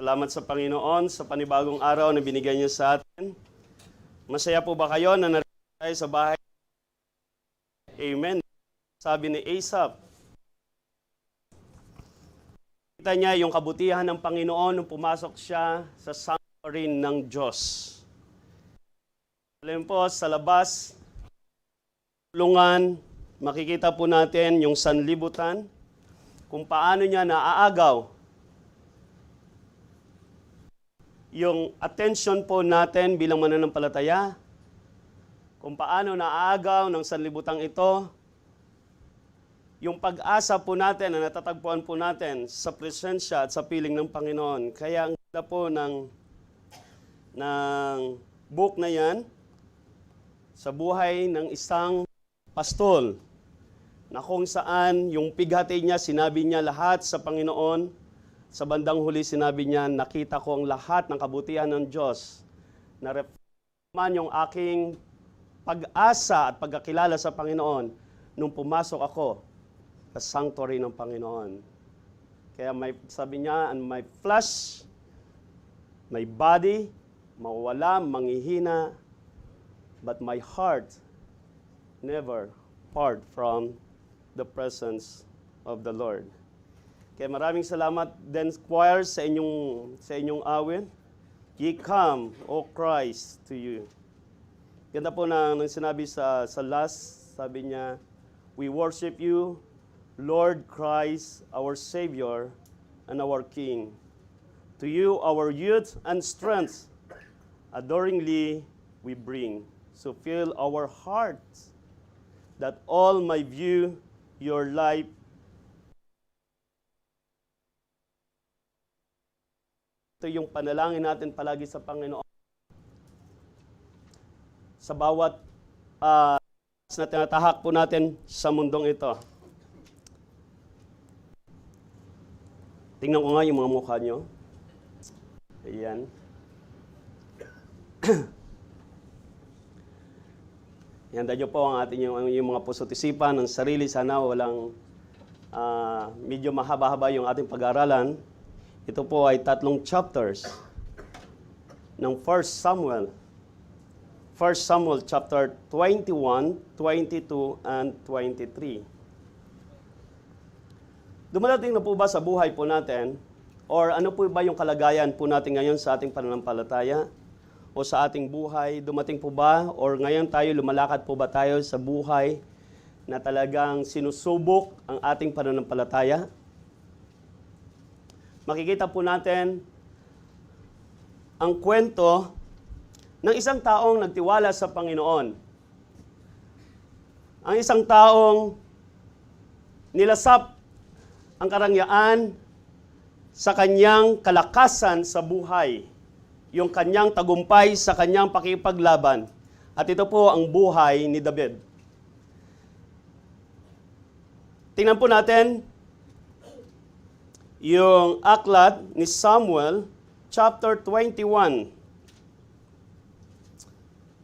Salamat sa Panginoon sa panibagong araw na binigay niyo sa atin. Masaya po ba kayo na narito tayo sa bahay? Amen. Sabi ni Asaph, kita niya yung kabutihan ng Panginoon nung pumasok siya sa sanctuary ng Diyos. Alam po, sa labas, tulungan, makikita po natin yung sanlibutan, kung paano niya naaagaw yung attention po natin bilang mananampalataya, kung paano naaagaw ng sanlibutang ito, yung pag-asa po natin na natatagpuan po natin sa presensya at sa piling ng Panginoon. Kaya ang ganda po ng book na yan, sa buhay ng isang pastol, na kung saan yung pighati niya, sinabi niya lahat sa Panginoon. Sa bandang huli, sinabi niya, nakita ko ang lahat ng kabutihan ng Diyos. Na-reflection yung aking pag-asa at pagkakilala sa Panginoon nung pumasok ako sa sanctuary ng Panginoon. Kaya sabi niya, and my flesh, my body, mawala, manghihina, but my heart never part from the presence of the Lord. Kaya maraming salamat din, choir, sa inyong awit. Ye come, O Christ, to you. Ganda po nang sinabi sa last, sabi niya, we worship you, Lord Christ, our Savior and our King. To you, our youth and strength, adoringly we bring. So fill our hearts, that all may view your life. Ito yung panalangin natin palagi sa Panginoon. Sa bawat na tinatahak po natin sa mundong ito. Tingnan ko nga yung mga mukha nyo. Ayan. Ihanda nyo po ang ating yung mga puso't isipan ng sarili. Sana walang medyo mahaba-haba yung ating pag-aaralan. Ito po ay 3 chapters ng 1 Samuel. 1 Samuel chapter 21, 22, and 23. Dumadating na po ba sa buhay po natin, or ano po ba yung kalagayan po natin ngayon sa ating pananampalataya o sa ating buhay? Dumating po ba, or ngayon tayo lumalakad po ba tayo sa buhay na talagang sinusubok ang ating pananampalataya? Makikita po natin ang kwento ng isang taong nagtiwala sa Panginoon. Ang isang taong nilasap ang karangyaan sa kanyang kalakasan sa buhay, yung kanyang tagumpay sa kanyang pakipaglaban. At ito po ang buhay ni David. Tingnan po natin yung aklat ni Samuel, chapter 21.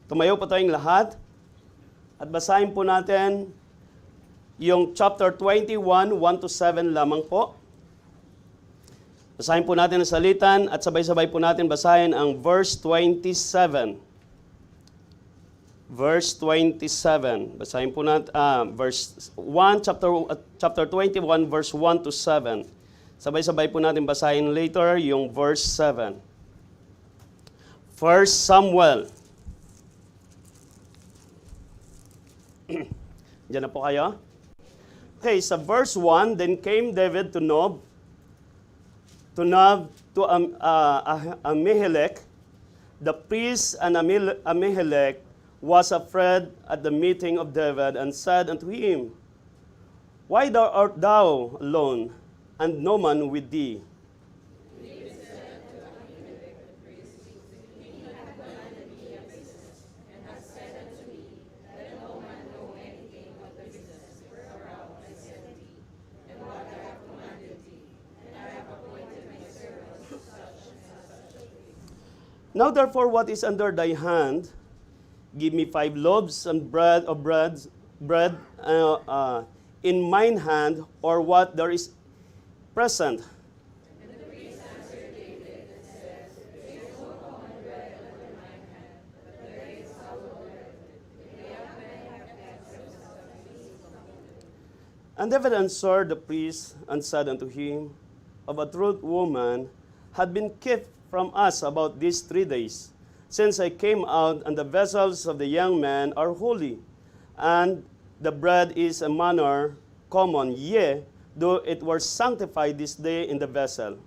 Tumayo po tayong lahat at basahin po natin yung chapter 21, 1-7 lamang po. Basahin po natin ang salitan at sabay-sabay po natin basahin ang verse 27. Verse 27. Basahin po natin verse 1, chapter 21, verse 1-7. Sabay-sabay po natin basahin later yung verse 7. 1 Samuel. Diyan na po kayo. Okay, sa verse 1, then came David to Nob, to Ahimelech, the priest, and Ahimelech was afraid at the meeting of David, and said unto him, Why art thou alone, and no man with thee? Now therefore, what is under thy hand? Give me 5 loaves and bread in mine hand, or what there is present. And the priest answered David And David answered the priest and said unto him, Of a truth, woman had been kept from us about these 3 days, since I came out, and the vessels of the young men are holy, and the bread is a manner common, yea, though it were sanctified this day in the vessel.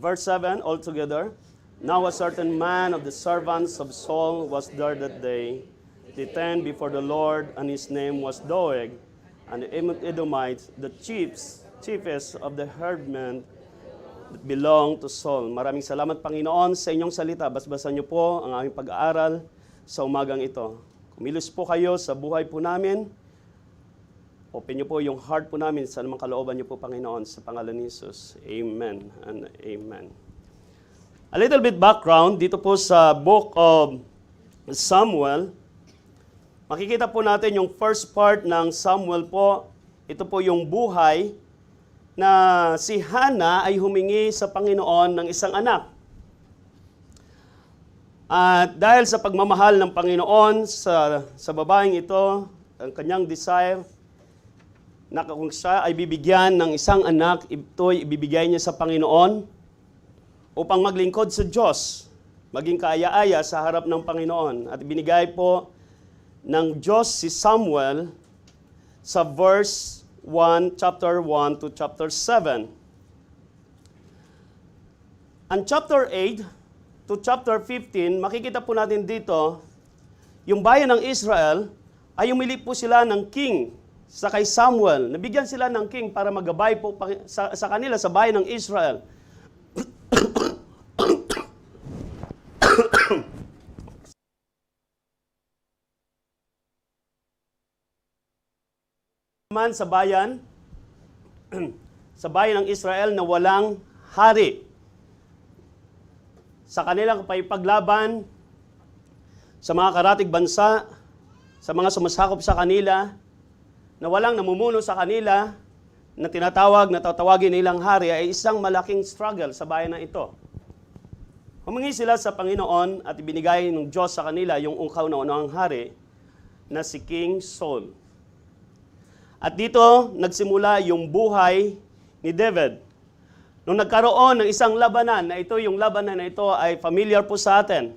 Verse 7, altogether. Now a certain man of the servants of Saul was there that day, detained before the Lord, and his name was Doeg, and the Edomites, the chiefest of the herdmen that belonged to Saul. Maraming salamat, Panginoon, sa inyong salita. Basbasan niyo po ang aming pag-aaral sa umagang ito. Kumilos po kayo sa buhay po namin. Open niyo po yung heart po namin sa namang kalooban niyo po, Panginoon, sa pangalan ni Jesus. Amen and amen. A little bit background dito po sa book of Samuel. Makikita po natin yung first part ng Samuel po. Ito po yung buhay na si Hannah ay humingi sa Panginoon ng isang anak. At dahil sa pagmamahal ng Panginoon sa babaeng ito, ang kanyang desire, na kung siya ay bibigyan ng isang anak, ito'y ibibigay niya sa Panginoon upang maglingkod sa Diyos, maging kaaya-aya sa harap ng Panginoon. At binigay po ng Diyos si Samuel sa verse 1, chapter 1 to chapter 7. Ang chapter 8 to chapter 15, makikita po natin dito, yung bayan ng Israel ay umili po sila ng king sa kay Samuel. Nabigyan sila ng king para magabay po sa kanila sa bayan ng Israel. Man sa bayan ng Israel na walang hari. Sa kanilang paglaban sa mga karatig bansa, sa mga sumasakop sa kanila, na walang namumuno sa kanila, na tatawagin nilang hari, ay isang malaking struggle sa bayan na ito. Humingi sila sa Panginoon at ibinigay ng Diyos sa kanila yung ungkaw na unang hari na si King Saul. At dito nagsimula yung buhay ni David. Nung nagkaroon ng isang labanan, na ito yung labanan na ito ay familiar po sa atin.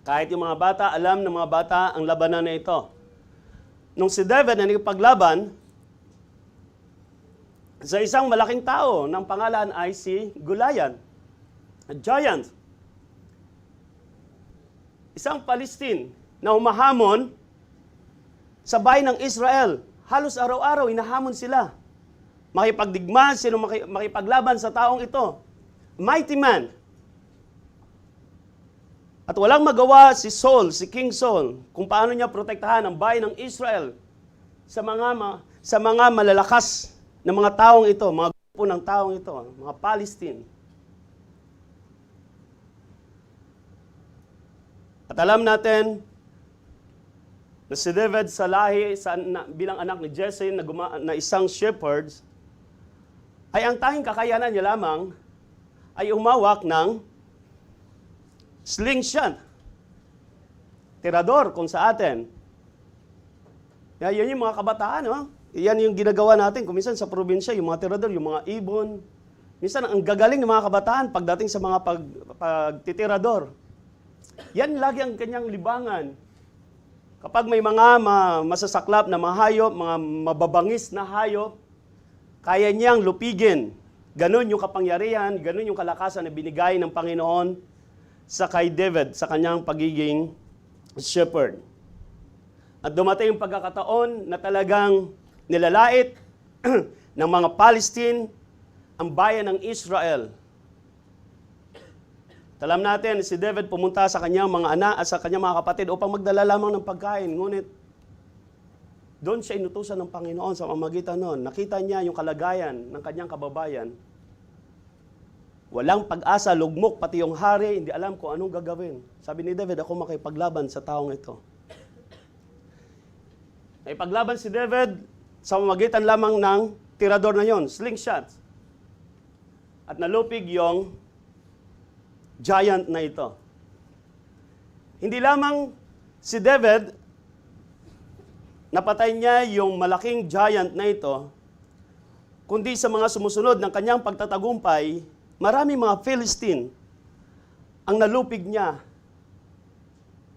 Kahit yung mga bata, alam ng mga bata ang labanan na ito. Nung si David na nagpaglaban sa isang malaking tao ng pangalan ay si Goliath, a giant. Isang Palestine na humahamon sa bayan ng Israel. Halos araw-araw inahamon sila. Makipagdigma, makipaglaban sa taong ito. Mighty man. At walang magawa si Saul, si King Saul, kung paano niya protektahan ang bayan ng Israel sa mga malalakas na mga taong ito, mga grupo ng taong ito, mga Palestine. At alam natin na si David sa lahi, bilang anak ni Jesse na isang shepherd, ay ang tanging kakayanan niya lamang ay umawak ng slingshot. Tirador kung sa atin. Yan yung mga kabataan, no? Yan yung ginagawa natin. Kung minsan sa probinsya, yung mga tirador, yung mga ibon. Minsan, ang gagaling ng mga kabataan pagdating sa mga pagtitirador. Yan lagi ang kanyang libangan. Kapag may mga masasaklap na mga hayop, mga mababangis na hayop, kaya niyang lupigin. Ganon yung kapangyarihan, ganon yung kalakasan na binigay ng Panginoon sa kay David, sa kanyang pagiging shepherd. At dumating yung pagkakataon na talagang nilalait ng mga Palestine ang bayan ng Israel. Alam natin, si David pumunta sa kanyang mga anak at sa kanyang mga kapatid upang magdala lamang ng pagkain. Ngunit, doon siya inutusan ng Panginoon sa pamamagitan noon. Nakita niya yung kalagayan ng kanyang kababayan. Walang pag-asa, lugmok, pati yung hari, hindi alam kung anong gagawin. Sabi ni David, ako makipaglaban sa taong ito. Naipaglaban si David sa pamamagitan lamang ng tirador na yon, slingshot. at nalupig yung giant na ito. Hindi lamang si David, napatay niya yung malaking giant na ito, kundi sa mga sumusunod ng kanyang pagtatagumpay, marami mga Philistine ang nalupig niya.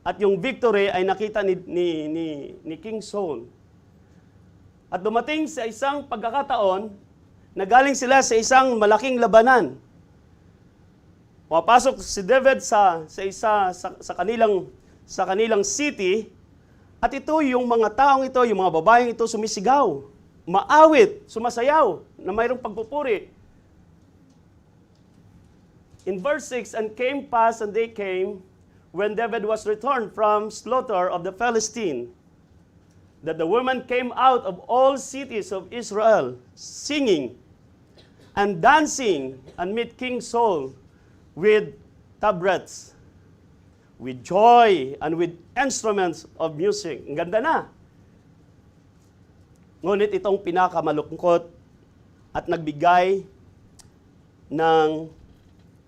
At yung victory ay nakita ni King Saul. At dumating sa isang pagkakataon, nagaling sila sa isang malaking labanan. Pumapasok si David sa kanilang city, at ito yung mga taong ito, yung mga babaeng ito sumisigaw, maawit, sumasayaw, na mayroong pagpupuri. In verse 6, and they came, when David was returned from slaughter of the Philistine, that the women came out of all cities of Israel, singing and dancing, and meet King Saul with tabrets, with joy, and with instruments of music. Ang ganda na. Ngunit itong pinakamalungkot at nagbigay ng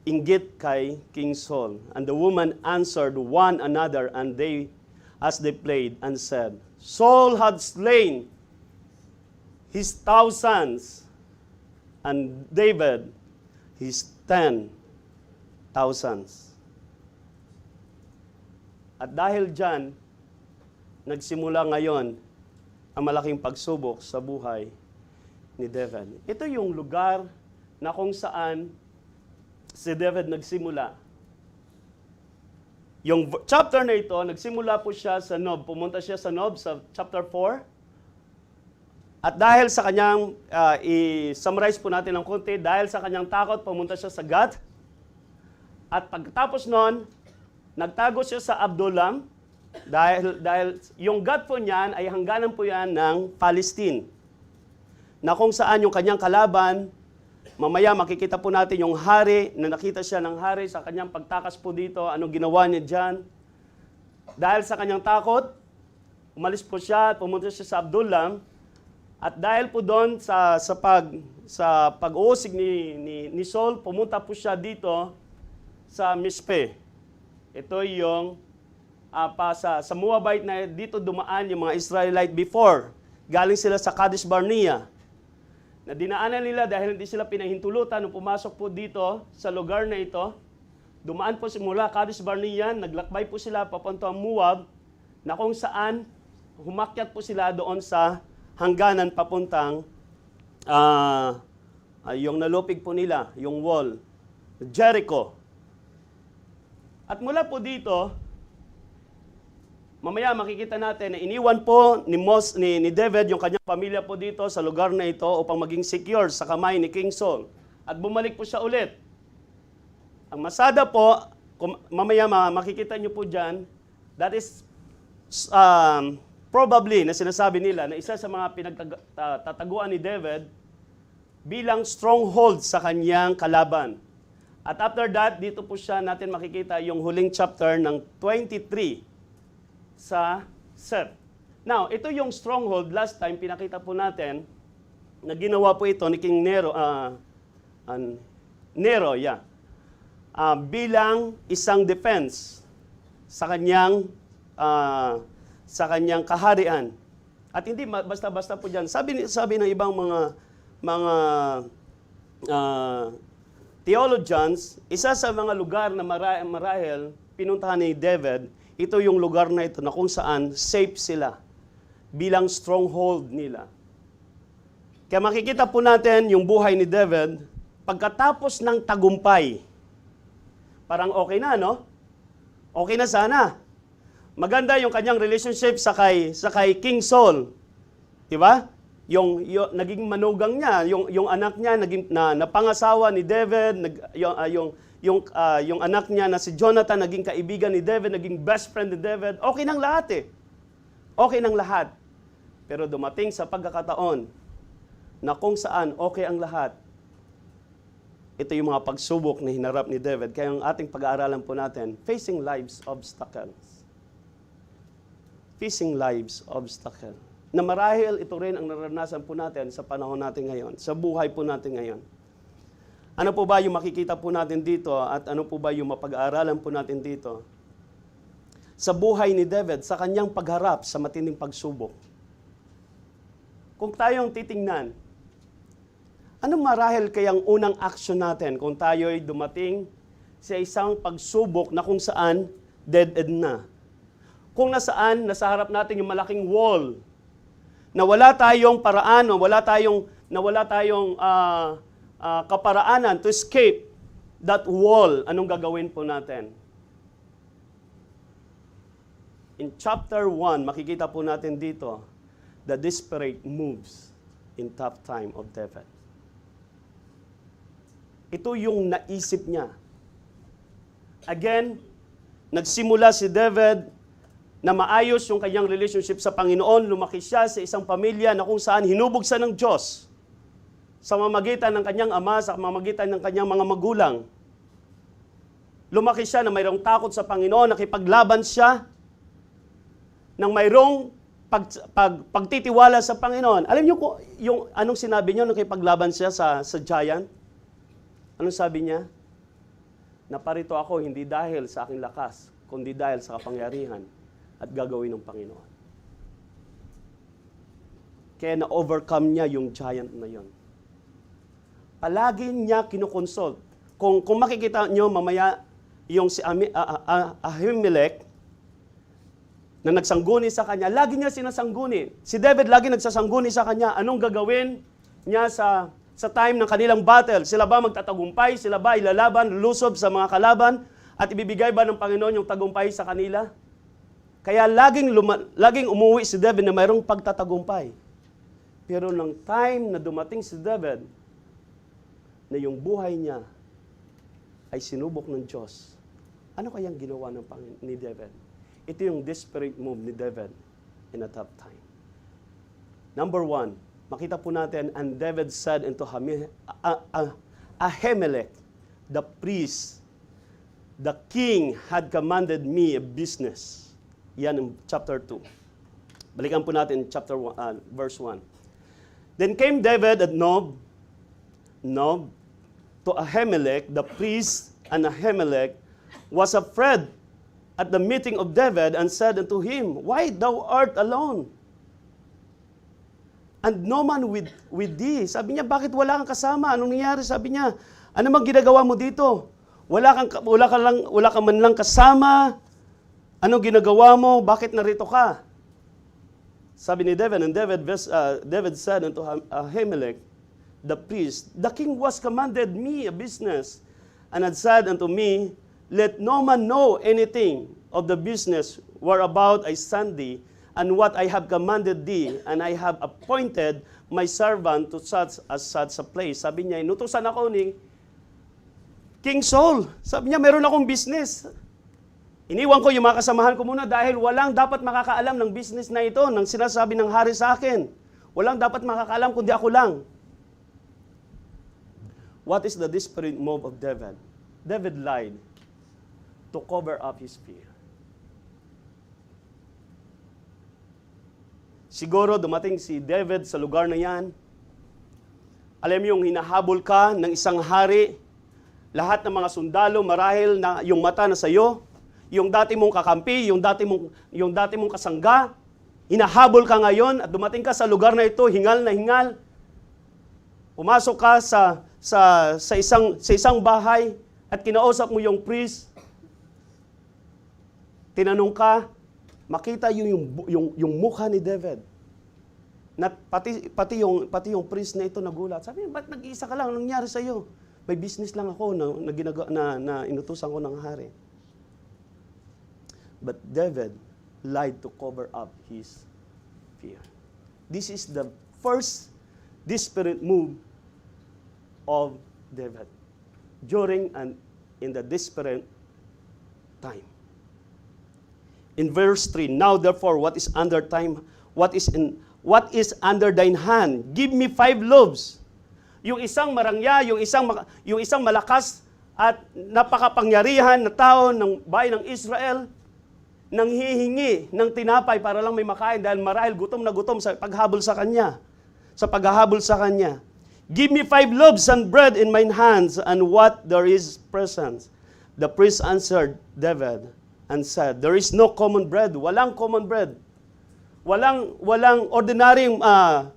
inggit kay King Saul. And the woman answered one another, and they, as they played, and said, Saul had slain his thousands, and David his 10,000. At dahil dyan, nagsimula ngayon ang malaking pagsubok sa buhay ni David. Ito yung lugar na kung saan si David nagsimula. Yung chapter na ito, nagsimula po siya sa Nob. Pumunta siya sa Nob sa chapter 4. At dahil sa kanyang, i-summarize po natin ng konti, dahil sa kanyang takot, pumunta siya sa Gath. At pagkatapos nun, nagtago siya sa Adullam, dahil yung Gath po niyan ay hangganan po yan ng Palestine. Na kung saan yung kanyang kalaban, mamaya makikita po natin yung hari, na nakita siya ng hari sa kanyang pagtakas po dito, anong ginawa niya dyan. Dahil sa kanyang takot, umalis po siya, pumunta siya sa Adullam, at dahil po doon sa pag-uusig ni Saul, pumunta po siya dito sa Mispe. Ito yung sa Moabite na dito dumaan yung mga Israelite before. Galing sila sa Kadesh Barnea. Na dinaanan nila dahil hindi sila pinahintulutan nung pumasok po dito sa lugar na ito. Dumaan po simula Kadesh Barnea, naglakbay po sila papuntang Moab, na kung saan humakyat po sila doon sa hangganan papuntang yung nalupig po nila, yung wall, Jericho. At mula po dito, mamaya makikita natin na iniwan po ni David yung kanyang pamilya po dito sa lugar na ito upang maging secure sa kamay ni King Saul. At bumalik po siya ulit. Ang masada po, mamaya makikita nyo po dyan, that is probably na sinasabi nila na isa sa mga pinagtataguan ni David bilang stronghold sa kanyang kalaban. At after that, dito po siya natin makikita yung huling chapter ng 23 sa Seth. Now, ito yung stronghold. Last time, pinakita po natin na ginawa po ito ni King Nero, bilang isang defense sa kanyang kaharian. At hindi basta-basta po diyan. Sabi ng ibang mga theologians, isa sa mga lugar na marahil pinuntahan ni David, ito yung lugar na ito na kung saan safe sila bilang stronghold nila. Kaya makikita po natin yung buhay ni David pagkatapos ng tagumpay. Parang okay na, no? Okay na sana. Maganda yung kanyang relationship sa kay King Saul. 'Di ba? Yung naging manugang niya, yung anak niya naging napangasawa ni David, yung anak niya na si Jonathan naging kaibigan ni David, naging best friend ni David. Okay nang lahat eh. Okay nang lahat. Pero dumating sa pagkakataon na kung saan okay ang lahat. Ito yung mga pagsubok na hinarap ni David. Kaya ang ating pag-aaralan po natin, facing life's obstacles. Facing life's obstacles. Na marahil ito rin ang naranasan po natin sa panahon natin ngayon, sa buhay po natin ngayon. Ano po ba yung makikita po natin dito at ano po ba yung mapag-aaralan po natin dito? Sa buhay ni David, sa kanyang pagharap sa matinding pagsubok. Kung tayong titingnan, anong marahil kayang unang action natin kung tayo'y dumating sa isang pagsubok na kung saan dead end na? Kung nasaan, nasa harap natin yung malaking wall, na wala tayong paraan, na wala tayong kaparaanan to escape that wall, anong gagawin po natin? In chapter 1, makikita po natin dito, the desperate moves in tough time of David. Ito yung naisip niya. Again, nagsimula si David na maayos yung kanyang relationship sa Panginoon. Lumaki siya sa isang pamilya na kung saan hinubog siya ng Diyos sa mamagitan ng kanyang ama, sa mamagitan ng kanyang mga magulang. Lumaki siya na mayroong takot sa Panginoon, nakipaglaban siya ng mayroong pagtitiwala sa Panginoon. Alam niyo kung yung anong sinabi niyo nung nakipaglaban siya sa giant? Anong sabi niya? Naparito ako hindi dahil sa aking lakas, kundi dahil sa kapangyarihan at gagawin ng Panginoon. Kaya na-overcome niya yung giant na yon. Palagi niya kinukonsult. Kung makikita niyo mamaya yung si Ahimelech na nagsangguni sa kanya, lagi niya sinasangguni. Si David lagi nagsasangguni sa kanya. Anong gagawin niya sa time ng kanilang battle? Sila ba magtatagumpay? Sila ba ilalaban, lulusob sa mga kalaban? At ibibigay ba ng Panginoon yung tagumpay sa kanila? Kaya laging umuwi si David na mayroong pagtatagumpay. Pero nang time na dumating si David, na yung buhay niya ay sinubok ng Diyos, ano kayang ginawa ni David? Ito yung desperate move ni David in a tough time. Number 1, makita po natin, and David said unto Ahimelech, the priest, the king had commanded me a business. Yan in chapter 2. Balikan po natin chapter 1, verse 1. Then came David at Nob to Ahimelech, the priest, and Ahimelech was afraid at the meeting of David and said unto him, Why thou art alone? And no man with thee. Sabi niya, bakit wala kang kasama? Anong nangyari? Sabi niya, ano mang ginagawa mo dito? Wala ka man lang kasama. Anong ginagawa mo? Bakit narito ka? Sabi ni David, and David said unto Ahimelech, the priest, the king was commanded me a business, and had said unto me, Let no man know anything of the business whereabout I send thee, and what I have commanded thee, and I have appointed my servant to such a place. Sabi niya, inutusan ako ni King Saul. Sabi niya, meron akong business. Iniwan ko yung mga kasamahan ko muna dahil walang dapat makakaalam ng business na ito, ng sinasabi ng hari sa akin. Walang dapat makakaalam kundi ako lang. What is the desperate move of David? David lied to cover up his fear. Siguro dumating si David sa lugar na yan. Alam mo yung hinahabol ka ng isang hari, lahat ng mga sundalo marahil na yung mata na sa'yo, yung dati mong kakampi, yung dati mong kasangga, hinahabol ka ngayon at dumating ka sa lugar na ito, hingal na hingal. Pumasok ka sa isang bahay at kinausap mo yung priest. Tinanong ka, makita yung mukha ni David. Na pati yung priest na ito nagulat. Sabi niya, ba't nag-iisa ka lang? Anong nangyari sa iyo? May business lang ako na inutusan ko ng hari. But David lied to cover up his fear. This is the first desperate move of David during and in the desperate time. In verse 3, now therefore, what is under thine hand? Give me 5 loaves. Yung isang marangya, yung isang malakas at napakapangyarihan na tao ng bayan ng Israel, nanghihingi ng tinapay para lang may makain dahil marahil gutom na gutom sa paghabol sa kanya. Sa paghahabol sa kanya. Give me 5 loaves and bread in mine hands, and what there is present. The priest answered David and said, there is no common bread. Walang common bread. Walang ordinaryong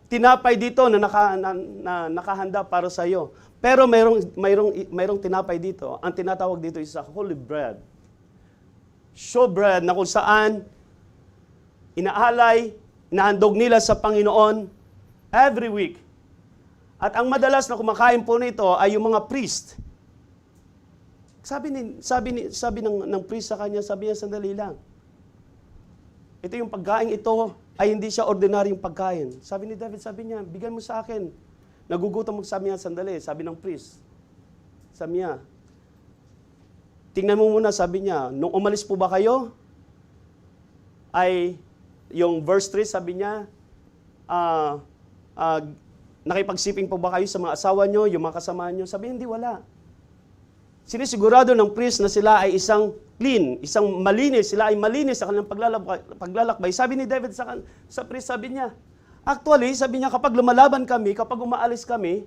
tinapay dito na nakahanda para sa iyo. Pero mayroong tinapay dito. Ang tinatawag dito is a holy bread. Showbread na kung saan inahandog nila sa Panginoon every week. At ang madalas na kumakain po nito ay yung mga priest. Sabi ng priest sa kanya, sabi niya, sandali lang. Ito yung pagkain ito ay hindi siya ordinaryong pagkain. Sabi ni David, sabi niya, bigyan mo sa akin. Nagugutom mo, sabi niya, sandali. Sabi ng priest. Sabi niya, tingnan mo muna, sabi niya, nung umalis po ba kayo, ay, yung verse 3, sabi niya, nakipagsiping po ba kayo sa mga asawa nyo, yung mga kasama nyo? Sabi, hindi, wala. Sinisigurado ng priest na sila ay isang clean, isang malinis, sila ay malinis sa kanilang paglalakbay. Sabi ni David sa priest, sabi niya, actually, sabi niya, kapag lumalaban kami, kapag umaalis kami,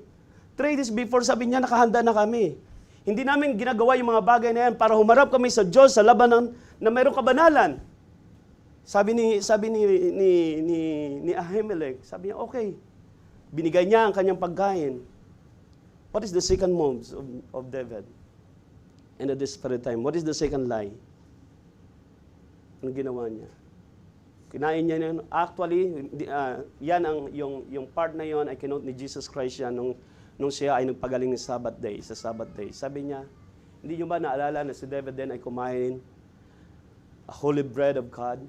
3 days before, sabi niya, nakahanda na kami. Hindi namin ginagawa yung mga bagay na yan para humarap kami sa Diyos sa labanan na mayroong kabanalan. Sabi ni Ahimelech, sabi niya, okay. Binigay niya ang kanyang pagkain. What is the second move of David? And at this very time, what is the second lie? Ano ginawa niya? Kinain niya yun. Actually, yan yung part na yon ay kinote ni Jesus Christ yan nung siya ay nagpagaling ng Sabbath day, sa Sabbath day. Sabi niya, hindi niyo ba naalala na si David din ay kumain a holy bread of God?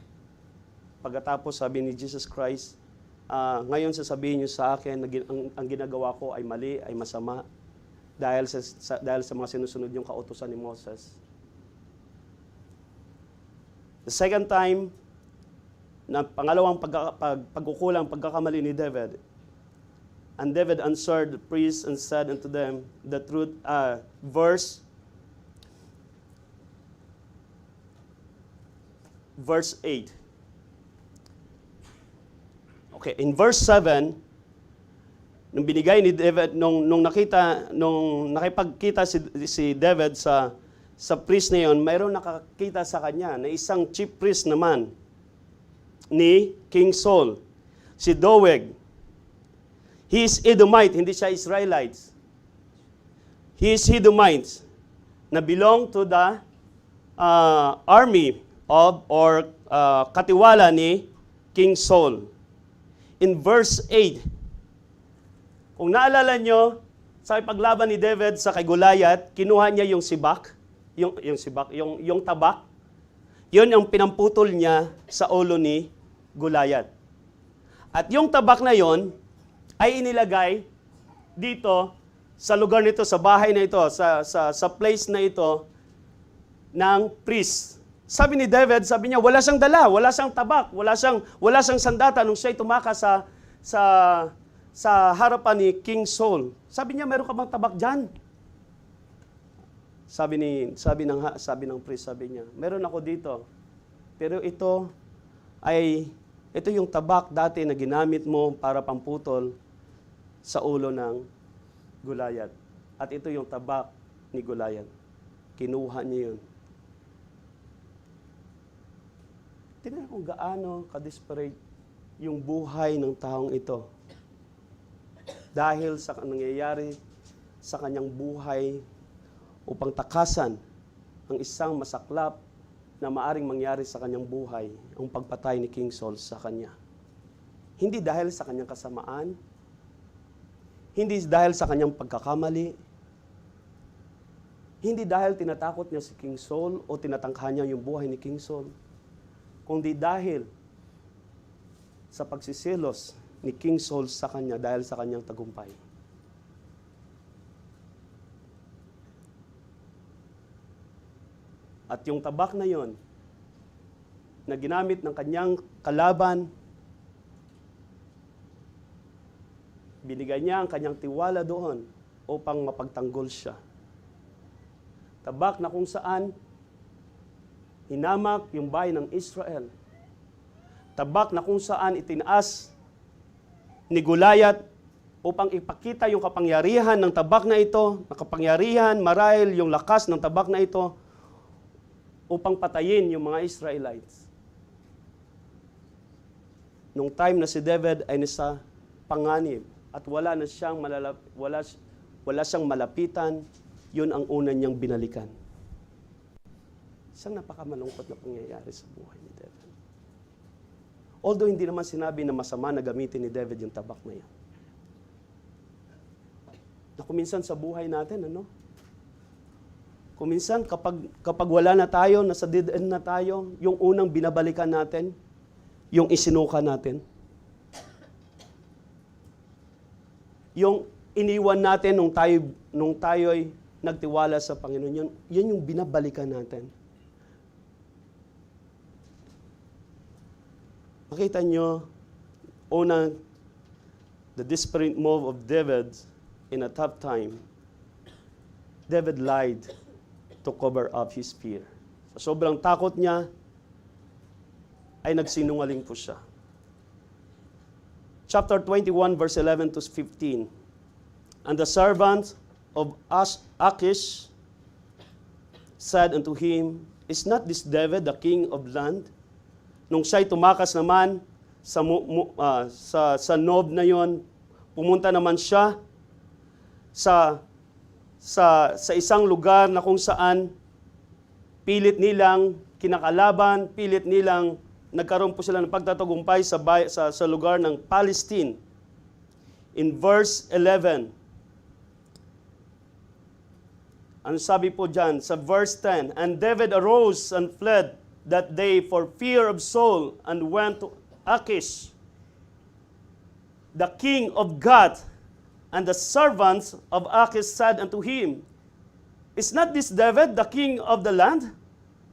Pagkatapos sabi ni Jesus Christ, ngayon sasabihin niyo sa akin na ang ginagawa ko ay mali, ay masama, dahil sa mga sinusunod yung kautusan ni Moses. The second time, na pangalawang pagkakamali ni David, and David answered the priests and said unto them the truth. Verse 8. Okay, in verse 7, nung binigay ni David, nung nakipagkita si David sa priest na yon, mayroon nakakita sa kanya na isang chief priest naman ni King Saul, si Doeg. He is Edomite, hindi siya Israelites. He is Edomite na belong to the army or katiwala ni King Saul. In verse 8, kung naalala nyo, sa paglaban ni David sa kay Goliath, kinuha niya yung sibak, yung tabak. Yun yung pinamputol niya sa ulo ni Goliath. At yung tabak na yon ay inilagay dito sa lugar nito, sa bahay na ito, sa place na ito ng priest. Sabi ni David, sabi niya, wala siyang dala, wala siyang tabak, wala siyang sandata nung siya'y tumakas sa harapan ni King Saul. Sabi niya, meron ka bang tabak dyan? Sabi ng priest, sabi niya, meron ako dito. Pero ito yung tabak dati na ginamit mo para pamputol sa ulo ng Goliath. At ito yung tabak ni Goliath. Kinuha niya yun. Tingnan kung gaano ka-desperate yung buhay ng taong ito. Dahil sa nangyayari sa kanyang buhay upang takasan ang isang masaklap na maaring mangyari sa kanyang buhay, ang pagpatay ni King Saul sa kanya. Hindi dahil sa kanyang kasamaan, hindi dahil sa kanyang pagkakamali, hindi dahil tinatakot niya si King Saul o tinatangkahan niya yung buhay ni King Saul, kundi dahil sa pagsisilos ni King Saul sa kanya dahil sa kanyang tagumpay. At yung tabak na yon na ginamit ng kanyang kalaban, binigay niya ang kanyang tiwala doon upang mapagtanggol siya. Tabak na kung saan hinamak yung bayan ng Israel. Tabak na kung saan itinaas ni Goliath upang ipakita yung kapangyarihan ng tabak na ito, na kapangyarihan, marahil yung lakas ng tabak na ito, upang patayin yung mga Israelites. Nung time na si David ay nasa panganib at wala siyang malapitan, yun ang una niyang binalikan. Isang napakamalungkot na pangyayari sa buhay ni David. Although hindi naman sinabi na masama na gamitin ni David yung tabak na yan. Na kuminsan sa buhay natin, kuminsan kapag wala na tayo, nasa dead end na tayo, yung unang binabalikan natin, yung isinuka natin. Yung iniwan natin nung tayo'y nagtiwala sa Panginoon, yan yung binabalikan natin. Makita nyo, unang, the desperate move of David in a tough time. David lied to cover up his fear. Sa sobrang takot niya, ay nagsinungaling po siya. Chapter 21, verse 11 to 15. And the servant of Achish said unto him, Is not this David the king of land? Nung siya'y tumakas naman sa Nob na yon, pumunta naman siya sa isang lugar na kung saan pilit nilang kinakalaban, pilit nilang nagkaroon po sila ng pagtatagumpay sa lugar ng Palestine. In verse 11, ano sabi po dyan? Sa verse 10, And David arose and fled that day for fear of Saul, and went to Achish, the king of Gath. And the servants of Achish said unto him, Is not this David the king of the land?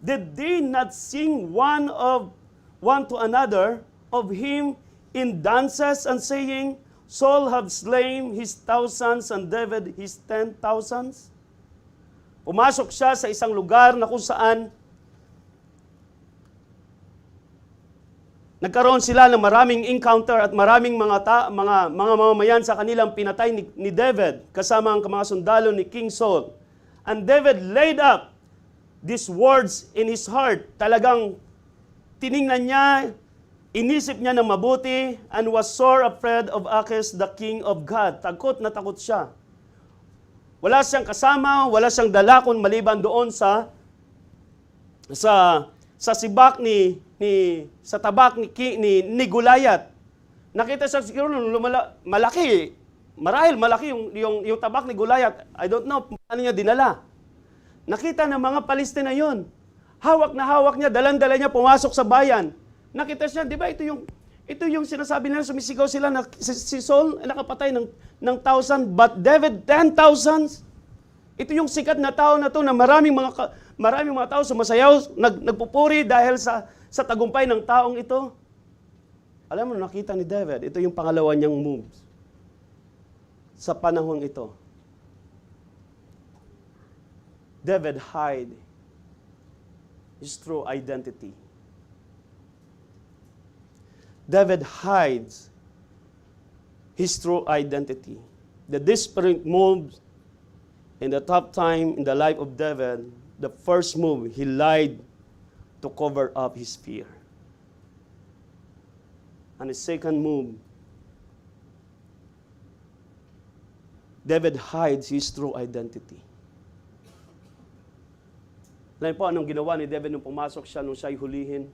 Did they not sing one to another of him in dances, and saying, Saul have slain his thousands, and David his 10,000s? Pumasok siya sa isang lugar na kung saan nagkaroon sila ng maraming encounter at maraming mga mamamayan sa kanilang pinatay ni David kasama ang mga sundalo ni King Saul. And David laid up these words in his heart. Talagang tiningnan niya, inisip niya ng mabuti, and was sore afraid of Achish the king of Gath. Takot na takot siya. Wala siyang kasama, wala siyang dalakon maliban doon sa sibak sa tabak ni Goliath. Nakita siya siguro malaki. Marahil malaki yung tabak ni Goliath. I don't know paano niya dinala. Nakita ng mga Palestina yon. Hawak na hawak niya, dalan-dala niya pumasok sa bayan. Nakita siya, di ba ito yung sinasabi nila, sumisigaw sila na si Saul ay nakapatay ng 1,000, but David 10,000. Ito yung sikat na tao na to na maraming mga tao sumasayaw, nagpupuri dahil sa tagumpay ng taong ito. Alam mo, nakita ni David, ito yung pangalawa niyang moves sa panahon ito. David hide his true identity. David hides his true identity. The desperate moves in the top time in the life of David, the first move, he lied to cover up his fear. And the second move, David hides his true identity. Alam po, anong ginawa ni David nung pumasok siya, nung siya'y hulihin?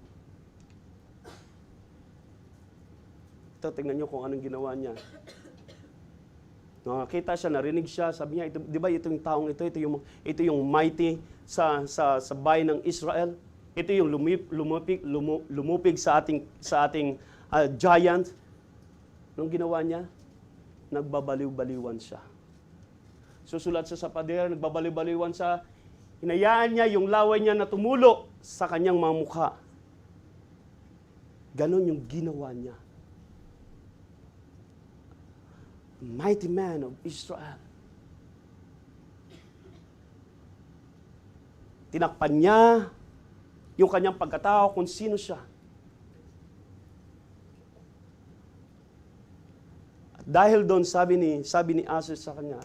Ito, tingnan niyo kung anong ginawa niya. Nakakita siya, narinig siya, sabi niya, di ba ito yung taong ito yung mighty sa bayan ng Israel. Ito yung lumupig sa ating giant. Anong ginawa niya? Nagbabaliw-baliwan siya. Susulat siya sa pader, nagbabaliw-baliwan siya. Hinayaan niya yung laway niya na tumulo sa kanyang mga mukha. Ganon yung ginawa niya. Mighty man of Israel. Tinakpan niya yung kanyang pagkatao kung sino siya. At Dahil doon, sabi ni Akis sa kanya,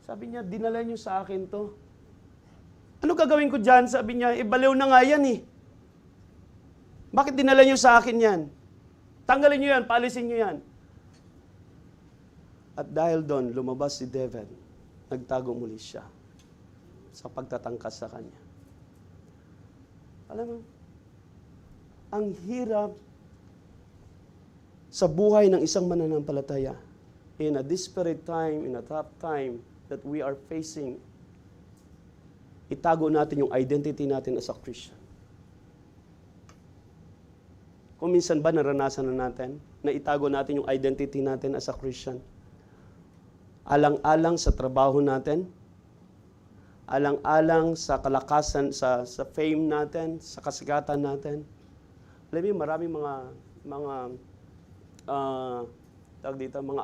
sabi niya, dinala niyo sa akin to. Ano gagawin ko dyan? Sabi niya, baliw na nga yan eh. Bakit dinala niyo sa akin yan? Tanggalin niyo yan, paalisin niyo yan. At dahil doon, lumabas si David. Nagtago muli siya sa pagtatangkas sa kanya. Alam mo, ang hirap sa buhay ng isang mananampalataya in a desperate time, in a tough time that we are facing, itago natin yung identity natin as a Christian. Kung minsan ba naranasan na natin na itago natin yung identity natin as a Christian? Alang-alang sa trabaho natin, alang-alang sa kalakasan, sa fame natin, sa kasikatan natin. Alam mo, maraming mga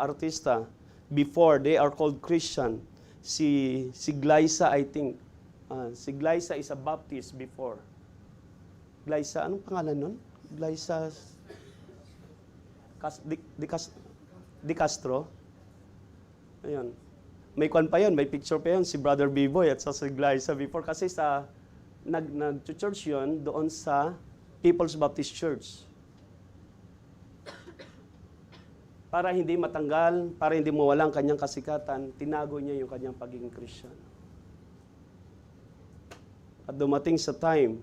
artista, before they are called Christian. Si Glyza, I think. Si Glyza is a Baptist before. Glyza, anong pangalan nun? Glyza De Castro. Ayun. May kwan pa yun, may picture pa yun, si Brother B-Boy at sa si Glyza before. Kasi nag-church yun doon sa People's Baptist Church. Para hindi matanggal, para hindi mawala ang kanyang kasikatan, tinago niya yung kanyang pagiging Christian. At dumating sa time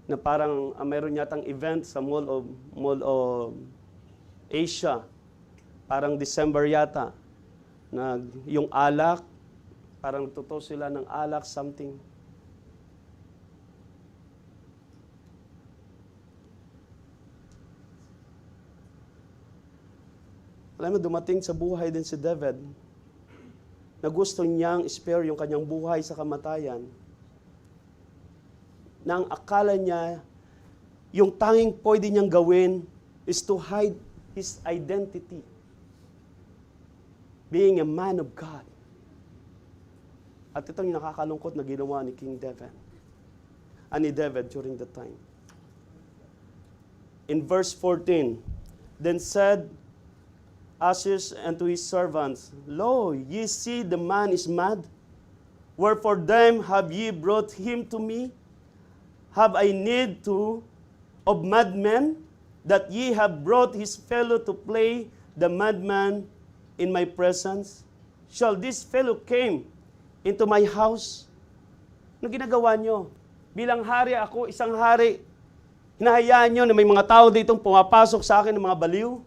na parang mayroon yatang event sa Mall of Asia, parang December yata, na yung alak, parang totoo sila ng alak, something. Alam mo, dumating sa buhay din si David na gusto niyang spare yung kanyang buhay sa kamatayan, na ang akala niya, yung tanging pwede niyang gawin is to hide his identity. Being a man of God. At ito yung nakakalungkot na ginawa ni King David. Ni David during the time. In verse 14, then said Achish unto his servants, Lo, ye see the man is mad. Wherefore them have ye brought him to me? Have I need of madmen, that ye have brought his fellow to play the madman in my presence? Shall this fellow came into my house? Ano ginagawa nyo? Bilang hari ako, isang hari, hinahayaan nyo na may mga tao ditong pumapasok sa akin ng mga baliw?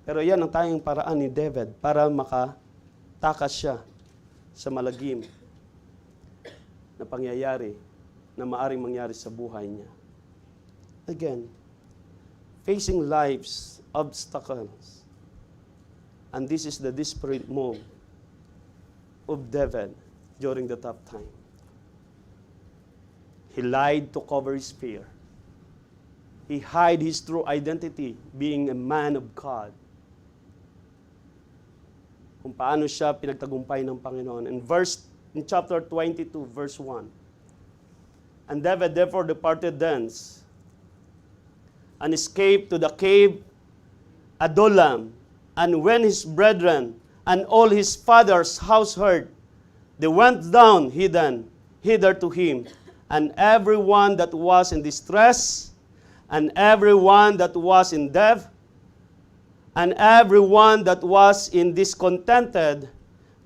Pero yan ang tayong paraan ni David para makatakas siya sa malagim na pangyayari na maaring mangyari sa buhay niya. Again, facing life's obstacles. And this is the desperate move of David during the tough time. He lied to cover his fear. He hid his true identity, being a man of God. Kung paano siya pinagtagumpay ng Panginoon. In chapter 22, verse 1. And David therefore departed thence, and escaped to the cave Adullam. And when his brethren and all his father's house heard, they went down hither to him, and everyone that was in distress, and everyone that was in debt, and everyone that was in discontented,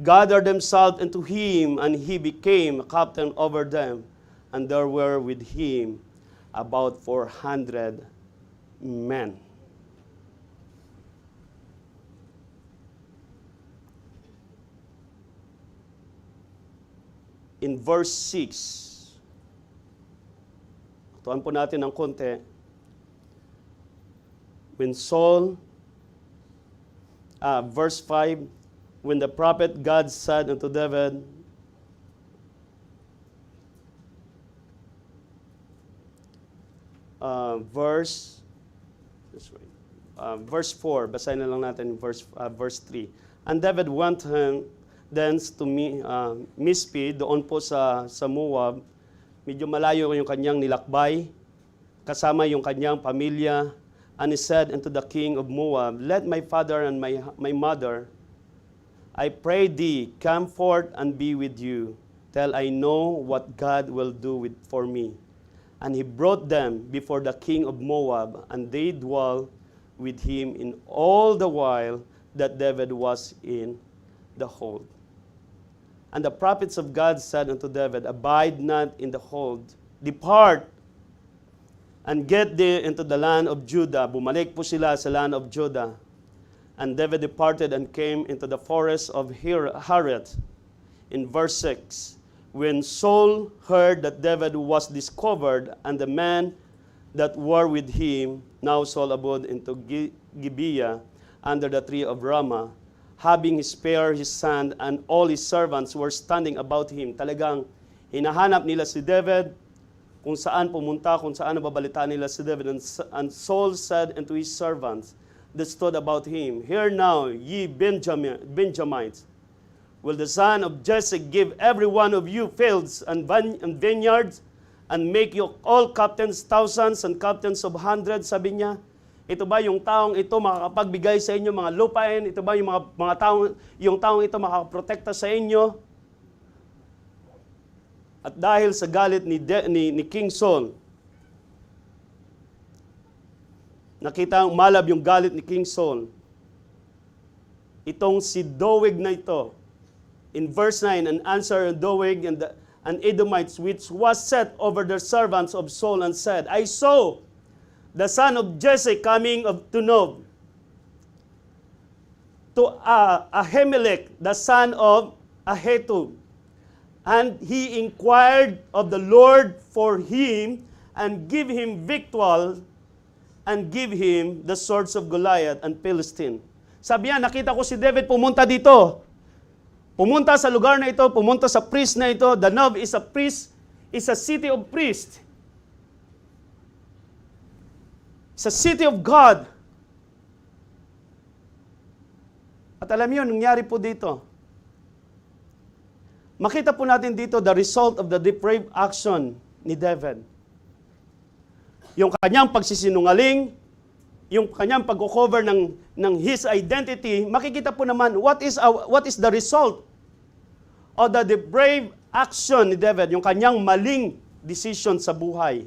gathered themselves unto him, and he became a captain over them. And there were with him about 400 men. In verse 6, tuan po natin ng konti. When Saul, verse 5, when the prophet God said unto David, verse 4, basahin na lang natin verse 3. And David went thence to Mizpe, doon po sa Moab. Medyo malayo yung kanyang nilakbay, kasama yung kanyang pamilya And he said unto the king of Moab, Let my father and my mother, I pray thee, come forth and be with you, till I know what God will do for me. And he brought them before the king of Moab, and they dwelt with him in all the while that David was in the hold. And the prophets of God said unto David, Abide not in the hold, depart, and get thee into the land of Judah. Bumalik po sila sa land of Judah. And David departed and came into the forest of Hareth. In verse 6, when Saul heard that David was discovered, and the men that were with him, now Saul abode into Gibeah, under the tree of Ramah, having his spear, his son, and all his servants were standing about him. Talagang hinahanap nila si David, kung saan pumunta, kung saan nababalitaan nila si David. And Saul said unto his servants that stood about him, Hear now, ye Benjamites, will the son of Jesse give every one of you fields and vineyards, and make you all captains, thousands, and captains of hundreds? Sabi niya, ito ba yung taong ito makakapagbigay sa inyo mga lupain? Ito ba yung taong ito makakaprotekta sa inyo? At dahil sa galit ni King Saul, nakita umalab yung galit ni King Saul, itong si Doeg na ito, in verse 9, and answered Doeg and Edomites, which was set over the servants of Saul, and said, I saw the son of Jesse coming to Nob, to Ahimelech, the son of Ahitub. And he inquired of the Lord for him, and give him victual, and give him the swords of Goliath and Philistine. Sabi niya, nakita ko si David pumunta dito. Pumunta sa lugar na ito, pumunta sa priest na ito. The Nob is a priest, is a city of priests. It's a city of God. At alam niyo, nangyari po dito. Makita po natin dito the result of the depraved action ni David. Yung kanyang pagsisinungaling, yung kanyang pag-cover ng his identity, makikita po naman what is the result of the depraved action ni David, yung kanyang maling decision sa buhay.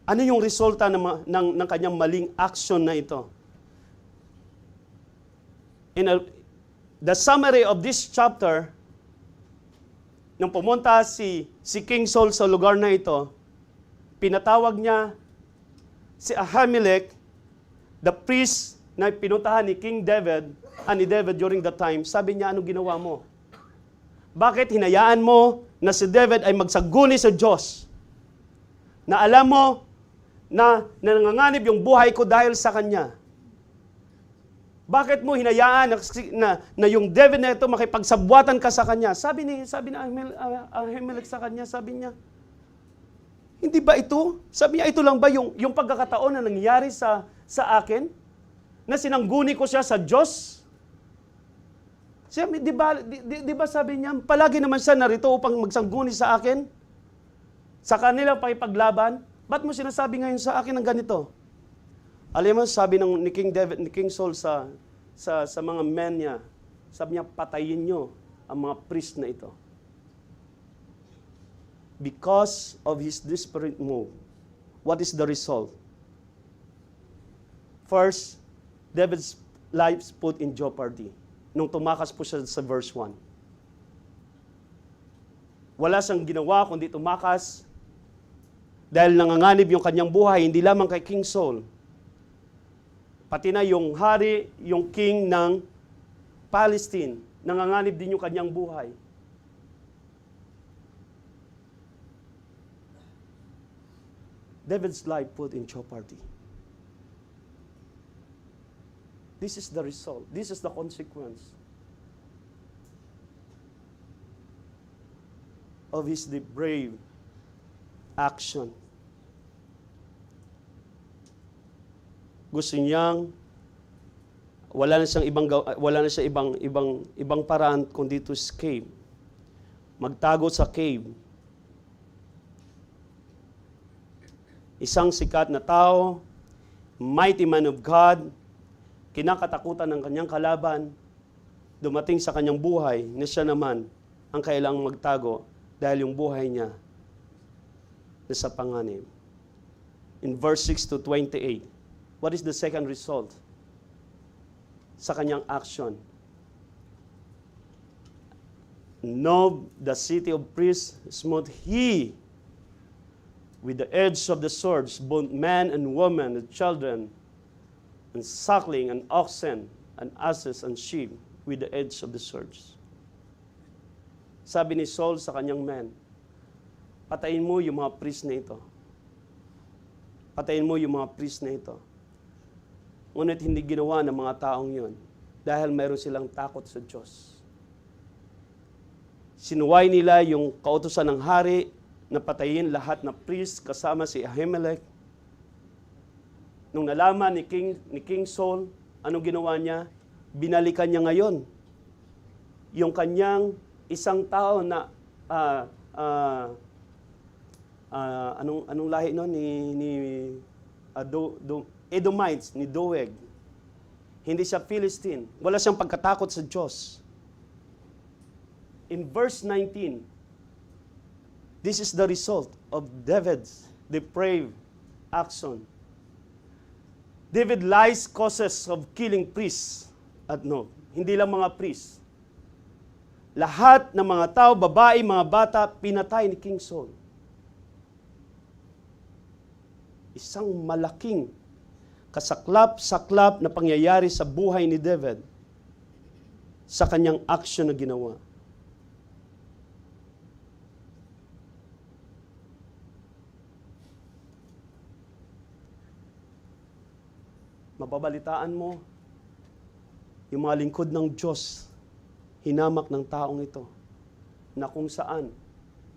Ano yung resulta ng kanyang maling action na ito? The summary of this chapter, nung pumunta si King Saul sa lugar na ito, pinatawag niya si Ahimelech, the priest na pinuntahan ni King David, ni David during that time. Sabi niya, ano ginawa mo? Bakit hinayaan mo na si David ay magsaguni sa Diyos? Na alam mo na nanganganib yung buhay ko dahil sa kanya. Bakit mo hinayaan na yung David na ito makipagsabwatan ka sa kanya? Sabi ni Ahimelech sa kanya, sabi niya, hindi ba ito? Sabi niya, ito lang ba yung pagkakataon na nangyari sa akin? Na sinangguni ko siya sa Diyos? Sabi, di ba sabi niya, palagi naman siya narito upang magsangguni sa akin? Sa kanilang pakipaglaban? Ba't mo sinasabi ngayon sa akin ng ganito? Alam mo, sabi ni King Saul sa mga men niya, sabi niya, patayin niyo ang mga priest na ito. Because of his desperate move, what is the result? First, David's life is put in jeopardy. Nung tumakas po siya sa verse 1. Wala siyang ginawa kundi tumakas dahil nanganganib yung kanyang buhay, hindi lamang kay King Saul, pati na yung hari, yung king ng Palestine, nanganganib din yung kanyang buhay. David's life put in jeopardy. This is the result. This is the consequence of his brave action. Gusto niyang wala na siyang ibang paraan kundi to escape. Magtago sa cave. Isang sikat na tao, mighty man of God, kinakatakutan ng kanyang kalaban, dumating sa kanyang buhay na siya naman ang kailangang magtago dahil yung buhay niya nasa panganib. In verse 6 to 28, what is the second result sa kanyang action? Nob, the city of priests, smote he with the edge of the swords, both men and women, and children, and suckling, and oxen, and asses, and sheep, with the edge of the swords. Sabi ni Saul sa kanyang men, patayin mo yung mga priest na ito. Patayin mo yung mga priest na ito. Ngunit hindi ginawa ng mga taong yun dahil mayroon silang takot sa Diyos. Sinuway nila yung kautusan ng hari na patayin lahat na priest kasama si Ahimelech. Nung nalaman ni King Saul, anong ginawa niya? Binalikan niya ngayon yung kanyang isang tao na anong lahi no ni Edomites, ni Doeg. Hindi siya Philistine. Wala siyang pagkatakot sa Diyos. In verse 19, this is the result of David's depraved action. David lies causes of killing priests at Nob. Hindi lang mga priests. Lahat ng mga tao, babae, mga bata, pinatay ni King Saul. Isang malaking kasaklap-saklap na pangyayari sa buhay ni David sa kanyang aksyon na ginawa. Mababalitaan mo, yung mga lingkod ng Diyos, hinamak ng taong ito, na kung saan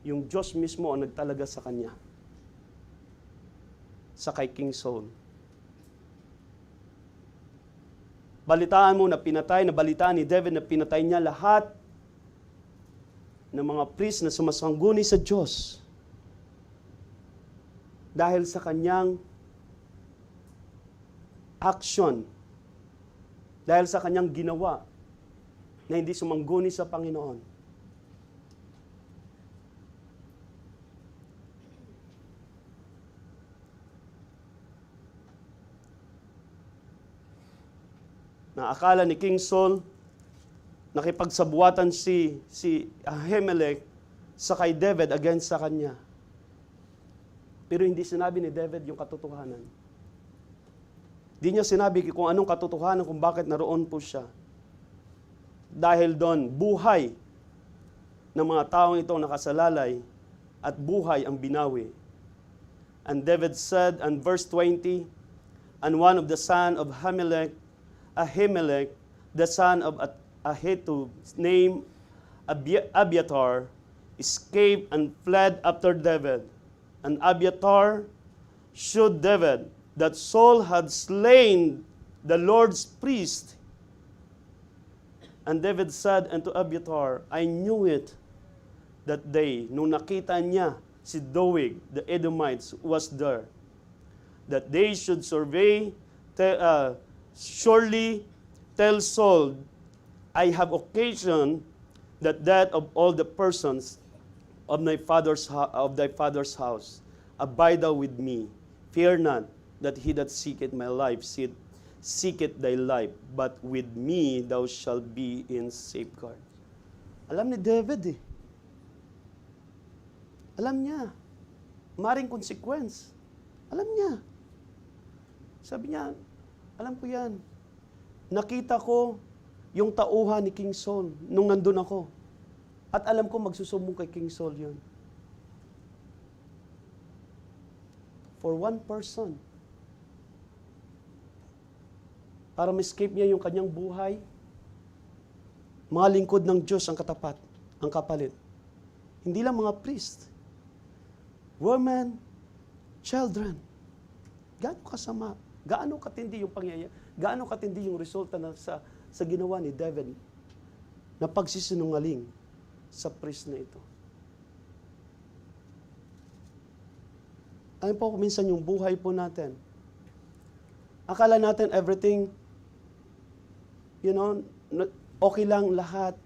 yung Diyos mismo ang nagtalaga sa kanya, sa kay King Saul. Balitaan mo na balitaan ni David na pinatay niya lahat ng mga priest na sumasangguni sa Diyos dahil sa kanyang action, dahil sa kanyang ginawa na hindi sumangguni sa Panginoon. Na akala ni King Saul, nakipagsabuatan si Ahimelech sa kay David against sa kanya. Pero hindi sinabi ni David yung katotohanan. Di niya sinabi kung anong katotohanan, kung bakit naroon po siya. Dahil doon, buhay ng mga taong ito nakasalalay at buhay ang binawi. And David said, and verse 20, and one of the son of Ahimelech, the son of Ahitub, named Abiathar, escaped and fled after David. And Abiathar showed David that Saul had slain the Lord's priest. And David said unto Abiathar, I knew it that day, nung nakita niya si Doeg, the Edomites, was there, that they should surely tell Saul, I have occasion that of all the persons of thy father's house abide thou with me. Fear not that he that seeketh my life seeketh thy life, but with me thou shalt be in safeguard. Alam ni David Alam niya. Maring consequence. Alam niya. Sabi niya, alam ko yan. Nakita ko yung tauhan ni King Saul nung nandun ako. At alam ko magsusumbong kay King Saul yun. For one person. Para ma-escape niya yung kanyang buhay, mga lingkod ng Diyos ang katapat, ang kapalit. Hindi lang mga priest. Women, children. Gaano kasama? Gaano katindi yung pangyayari? Gaano katindi yung resulta na sa ginawa ni David na pagsisinungaling sa priest na ito? Ayun po minsan yung buhay po natin. Akala natin everything, okay lang lahat.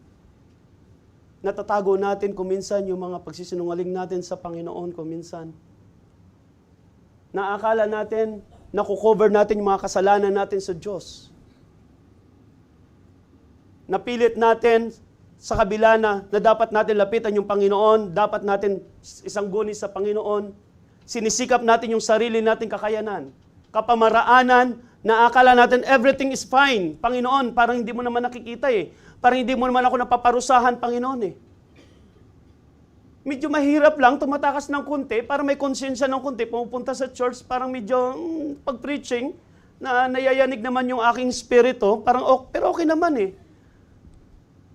Natatago natin kuminsan yung mga pagsisinungaling natin sa Panginoon kuminsan. Naakala natin, nakukover natin yung mga kasalanan natin sa Diyos. Napilit natin sa kabila na dapat natin lapitan yung Panginoon, dapat natin isang guni sa Panginoon. Sinisikap natin yung sarili nating kakayanan. Kapamaraanan, naakala natin everything is fine. Panginoon, parang hindi mo naman nakikita eh. Parang hindi mo naman ako napaparusahan, Panginoon eh. Medyo mahirap lang, tumatakas ng konti, para may konsensya ng konti, pumupunta sa church, parang medyo pag-preaching, na nayayanig naman yung aking spirito, parang pero okay naman eh.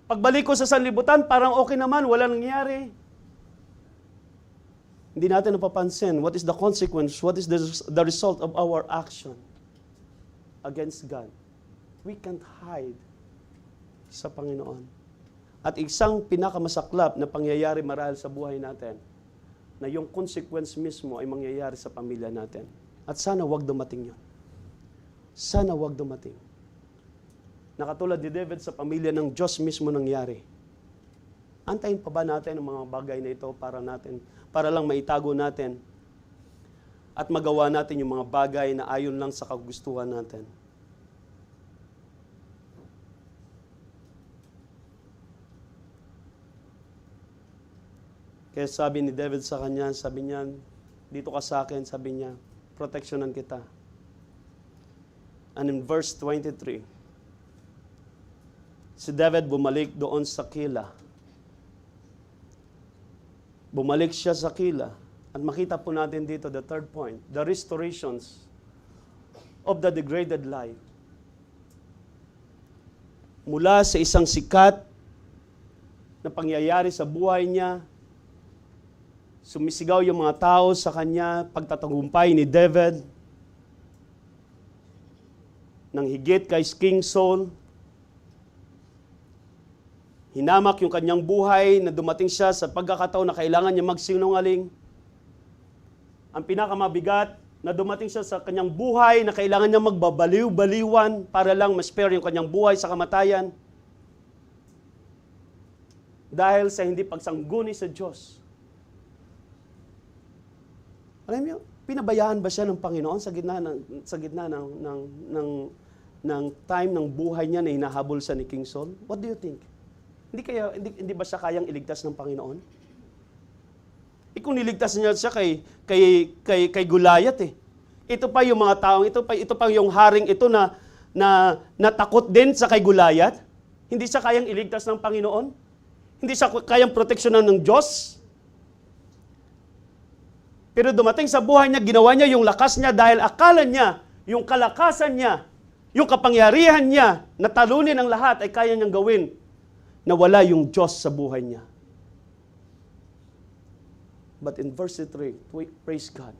Pagbalik ko sa sanlibutan, parang okay naman, wala nangyari. Hindi natin napapansin, what is the consequence, what is the result of our action against God. We can't hide sa Panginoon. At isang pinakamasaklap na pangyayari marahil sa buhay natin, na yung consequence mismo ay mangyayari sa pamilya natin. At sana wag dumating yun. Sana wag dumating. Nakatulad ni David sa pamilya ng Diyos mismo nangyari. Antayin pa ba natin ang mga bagay na ito para lang maitago natin at magawa natin yung mga bagay na ayon lang sa kagustuhan natin? Kaya sabi ni David sa kanya, sabi niya, dito ka sa akin, sabi niya, proteksyonan kita. And in verse 23, si David bumalik doon sa Keilah. Bumalik siya sa Keilah. At makita po natin dito, the third point, the restorations of the degraded life. Mula sa isang sikat na pangyayari sa buhay niya, sumisigaw yung mga tao sa kanya, pagtatagumpay ni David, ng higit kay King Saul. Hinamak yung kanyang buhay na dumating siya sa pagkakataon na kailangan niya magsinungaling. Ang pinakamabigat na dumating siya sa kanyang buhay na kailangan niya magbabaliw-baliwan para lang ma-spare yung kanyang buhay sa kamatayan. Dahil sa hindi pagsangguni sa Diyos. Alam niyo, pinabayaan ba siya ng Panginoon sa gitna ng time ng buhay niya na hinahabol sa ni King Saul? What do you think? Hindi ba siya kayang iligtas ng Panginoon? Kung niligtas niya siya kay Goliath eh. Ito pa yung mga taong ito pa yung haring ito na natakot din sa kay Goliath. Hindi siya kayang iligtas ng Panginoon? Hindi siya kayang proteksyonan ng Diyos? Pero dumating sa buhay niya, ginawa niya yung lakas niya dahil akala niya, yung kalakasan niya, yung kapangyarihan niya, na talunin ang lahat ay kaya niyang gawin na wala yung Diyos sa buhay niya. But in verse 3, praise God.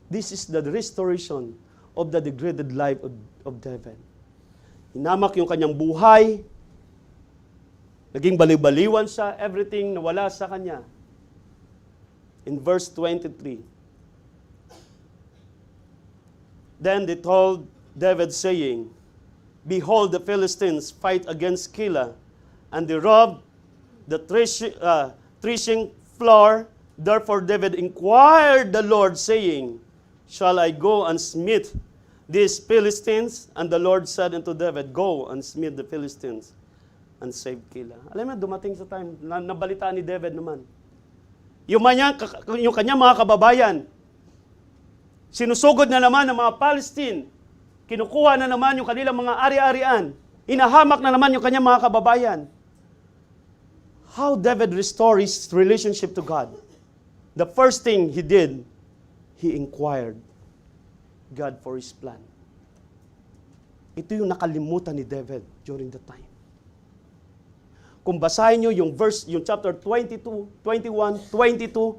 This is the restoration of the degraded life of David. Hinamak yung kanyang buhay, naging baliw-baliwan siya, everything nawala sa kanya. In verse 23, then they told David, saying, behold, the Philistines fight against Keilah, and they robbed the threshing floor. Therefore David inquired the Lord, saying, shall I go and smite these Philistines? And the Lord said unto David, go and smite the Philistines and save Keilah. Alam mo, dumating sa time, nabalitaan ni David naman. Yung kanyang mga kababayan, sinusugod na naman ng mga Palestine, kinukuha na naman yung kanilang mga ari-arian, inahamak na naman yung kanyang mga kababayan. How David restored his relationship to God? The first thing he did, he inquired God for his plan. Ito yung nakalimutan ni David during the time. Kung basahin nyo yung chapter 22, 21, 22,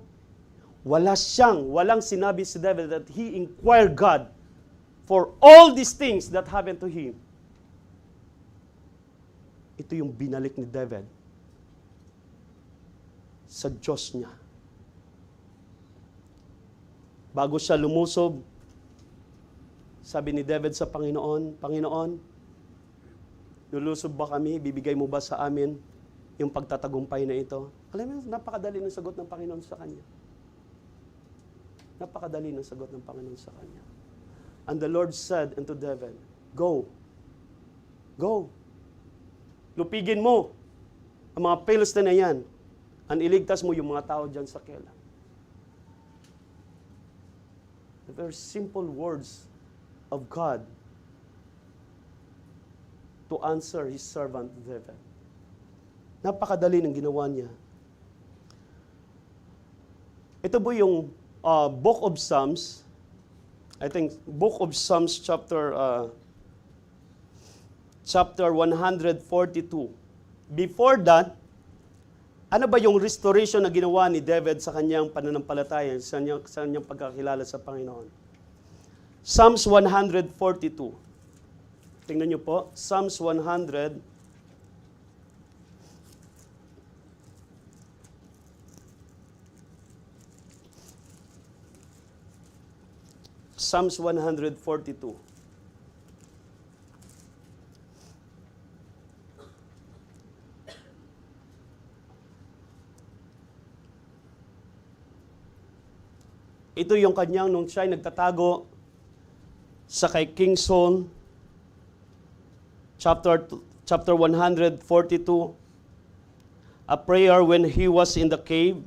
walang sinabi si David that he inquired God for all these things that happened to him. Ito yung binalik ni David sa Diyos niya. Bago siya lumusob Sabi ni David sa Panginoon, Panginoon, lulusob ba kami? Bibigay mo ba sa amin yung pagtatagumpay na ito? Alam mo, napakadali ng sagot ng Panginoon sa kanya. Napakadali ng sagot ng Panginoon sa kanya. And the Lord said unto David, Go. Go. Lupigin mo ang mga Philistine na yan. At iligtas mo yung mga tao dyan sa Keilah. The very simple words of God to answer His servant David. Napakadali ng ginawa niya. Ito po yung Book of Psalms. I think Book of Psalms chapter 142. Before that, ano ba yung restoration na ginawa ni David sa kanyang pananampalataya, sa kanyang pagkakilala sa Panginoon? Psalms 142. Tingnan niyo po, Psalms 100. Psalms 142. Ito yung kanyang nung siya ay nagtatago sa kay King Saul, chapter 142, a prayer when he was in the cave.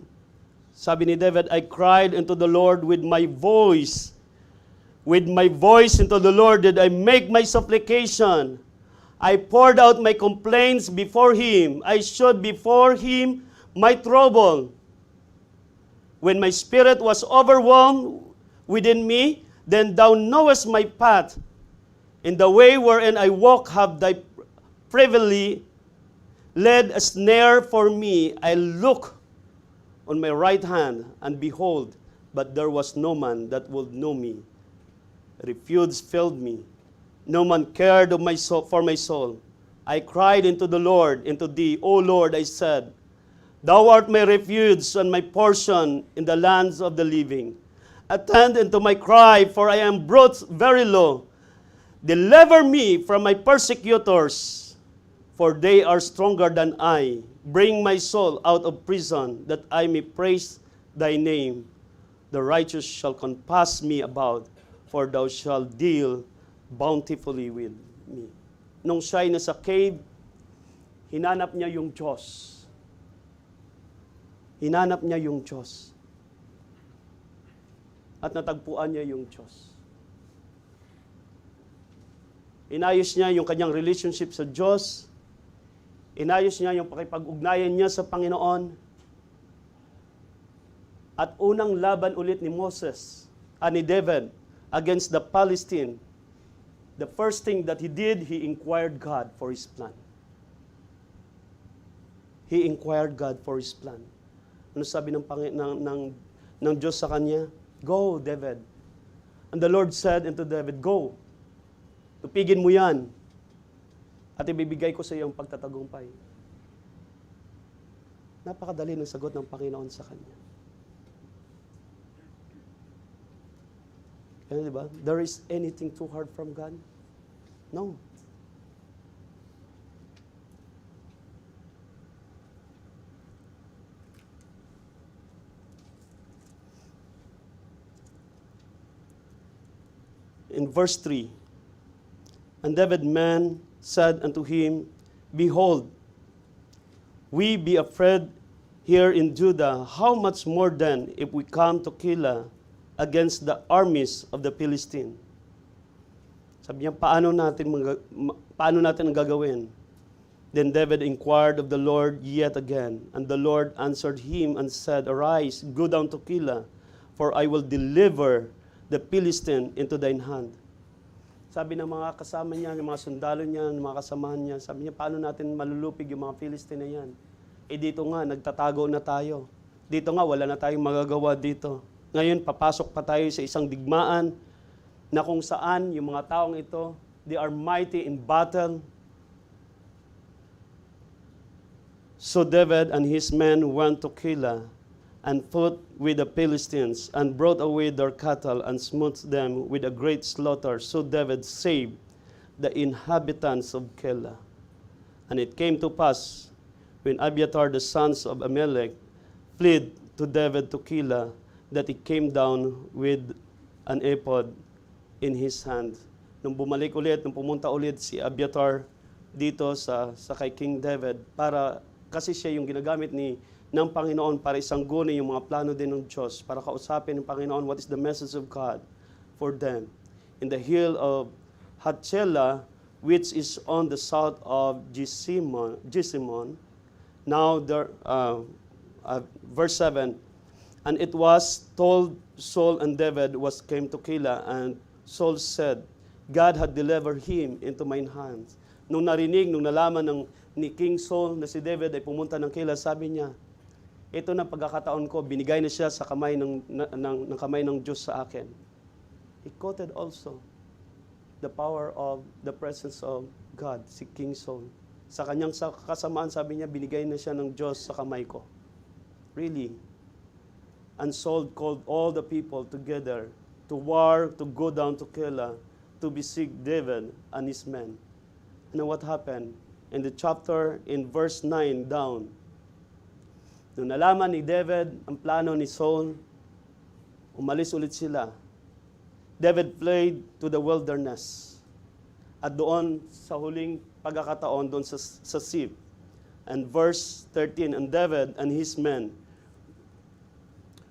Sabi ni David, I cried unto the Lord with my voice. With my voice unto the Lord did I make my supplication. I poured out my complaints before Him. I showed before Him my trouble. When my spirit was overwhelmed within me, then thou knowest my path. In the way wherein I walk have thy privily laid a snare for me. I look on my right hand, and behold, but there was no man that would know me. Refuge filled me. No man cared of my soul, for my soul. I cried into the Lord, into thee, O Lord, I said, Thou art my refuge and my portion in the lands of the living. Attend unto my cry, for I am brought very low. Deliver me from my persecutors, for they are stronger than I. Bring my soul out of prison, that I may praise thy name. The righteous shall compass me about, for thou shalt deal bountifully with me. Nung siya'y nasa cave, hinanap niya yung Diyos. Hinanap niya yung Diyos. At natagpuan niya yung Diyos. Inayos niya yung kanyang relationship sa Diyos. Inayos niya yung pakipag-ugnayan niya sa Panginoon. At unang laban ulit ni Moses, ni David, against the Palestine, the first thing that he did, he inquired God for his plan. He inquired God for his plan. Ano sabi ng Diyos sa kanya? Go, David. And the Lord said unto David, Go. Tupigin mo yan. At ibibigay ko sa iyo ang pagtatagumpay. Napakadali ng sagot ng Panginoon sa kanya. Kaya diba? There is anything too hard from God? No. In verse 3, And David man said unto him, Behold, we be afraid here in Judah, how much more then if we come to Keilah against the armies of the Philistine? Sabi niya, paano natin ang gagawin? Then David inquired of the Lord yet again, and the Lord answered him and said, Arise, go down to Keilah, for I will deliver the Philistine into thine hand. Sabi ng mga kasama niya, ng mga sundalo niya, ng mga kasamahan niya, sabi niya, paano natin malulupig yung mga Philistine na yan? Dito nga, nagtatago na tayo. Dito nga, wala na tayong magagawa dito. Ngayon, papasok pa tayo sa isang digmaan na kung saan yung mga taong ito, they are mighty in battle. So David and his men went to Keilah, and fought with the Philistines, and brought away their cattle, and smote them with a great slaughter. So David saved the inhabitants of Keilah. And it came to pass, when Abiathar the sons of Amalek fled to David to Keilah, that he came down with an ephod in his hand. Nung bumalik ulit, nung pumunta ulit si Abiathar dito sa kay King David, para kasi siya yung ginagamit ng Panginoon para isangguni yung mga plano din ng Diyos, para kausapin ng Panginoon what is the message of God for them. In the hill of Hachilah, which is on the south of Jesimon. Now there, verse 7, and it was told Saul and David came to Keilah, and Saul said, God had delivered him into mine hands. Nung nalaman ni King Saul na si David ay pumunta ng Keilah, sabi niya, ito na pagkakataon ko, binigay na siya sa kamay ng kamay ng Diyos sa akin. He quoted also the power of the presence of God, si King Saul. Sa kanyang kasamaan, sabi niya, binigay na siya ng Diyos sa kamay ko. Really. And Saul called all the people together to war, to go down to Keilah, to besiege David and his men. And what happened? In the chapter, in verse 9 down, nung nalaman ni David ang plano ni Saul, umalis ulit sila. David fled to the wilderness. At doon, sa huling pagkakataon, doon sa Sif. And verse 13, and David and his men,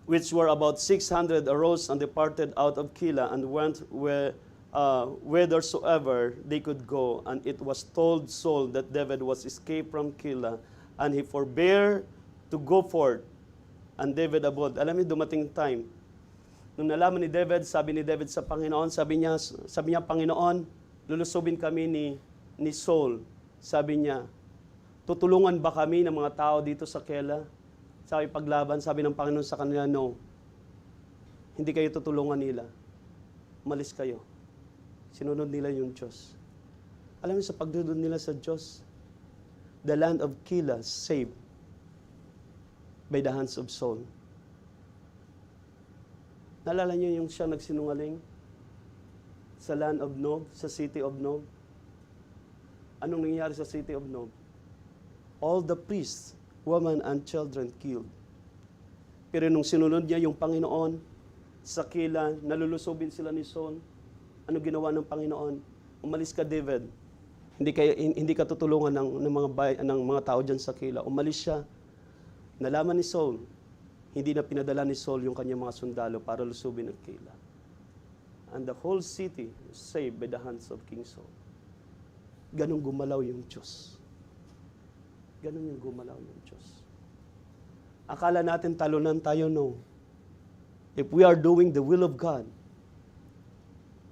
which were about 600, arose and departed out of Keilah, and went whithersoever they could go. And it was told Saul that David was escaped from Keilah, and he forbore to go forth. And David abode. Alam niyo, dumating time. Nung nalaman ni David, sabi ni David sa Panginoon, sabi niya, Panginoon, lulusubin kami ni Saul. Sabi niya, tutulungan ba kami ng mga tao dito sa Keilah? Sabi paglaban, sabi ng Panginoon sa kanila, no. Hindi kayo tutulungan nila. Umalis kayo. Sinunod nila yung Diyos. Alam niyo, sa pagdudod nila sa Diyos, the land of Keilah saved by the hands of Saul. Naalala niyo yung siya nagsinungaling sa land of Nob, sa city of Nob? Anong nangyari sa city of Nob? All the priests, women and children killed. Pero nung sinunod niya yung Panginoon sa Keilah, nalulusobin sila ni Saul. Ano ginawa ng Panginoon? Umalis ka, David. Hindi ka tutulungan ng mga tao diyan sa Keilah. Umalis siya. Nalaman ni Saul, hindi na pinadala ni Saul yung kanyang mga sundalo para lusubin ang Keilah. And the whole city was saved by the hands of King Saul. Ganong gumalaw yung Diyos. Ganon yung gumalaw yung Diyos. Akala natin talunan tayo, no. If we are doing the will of God,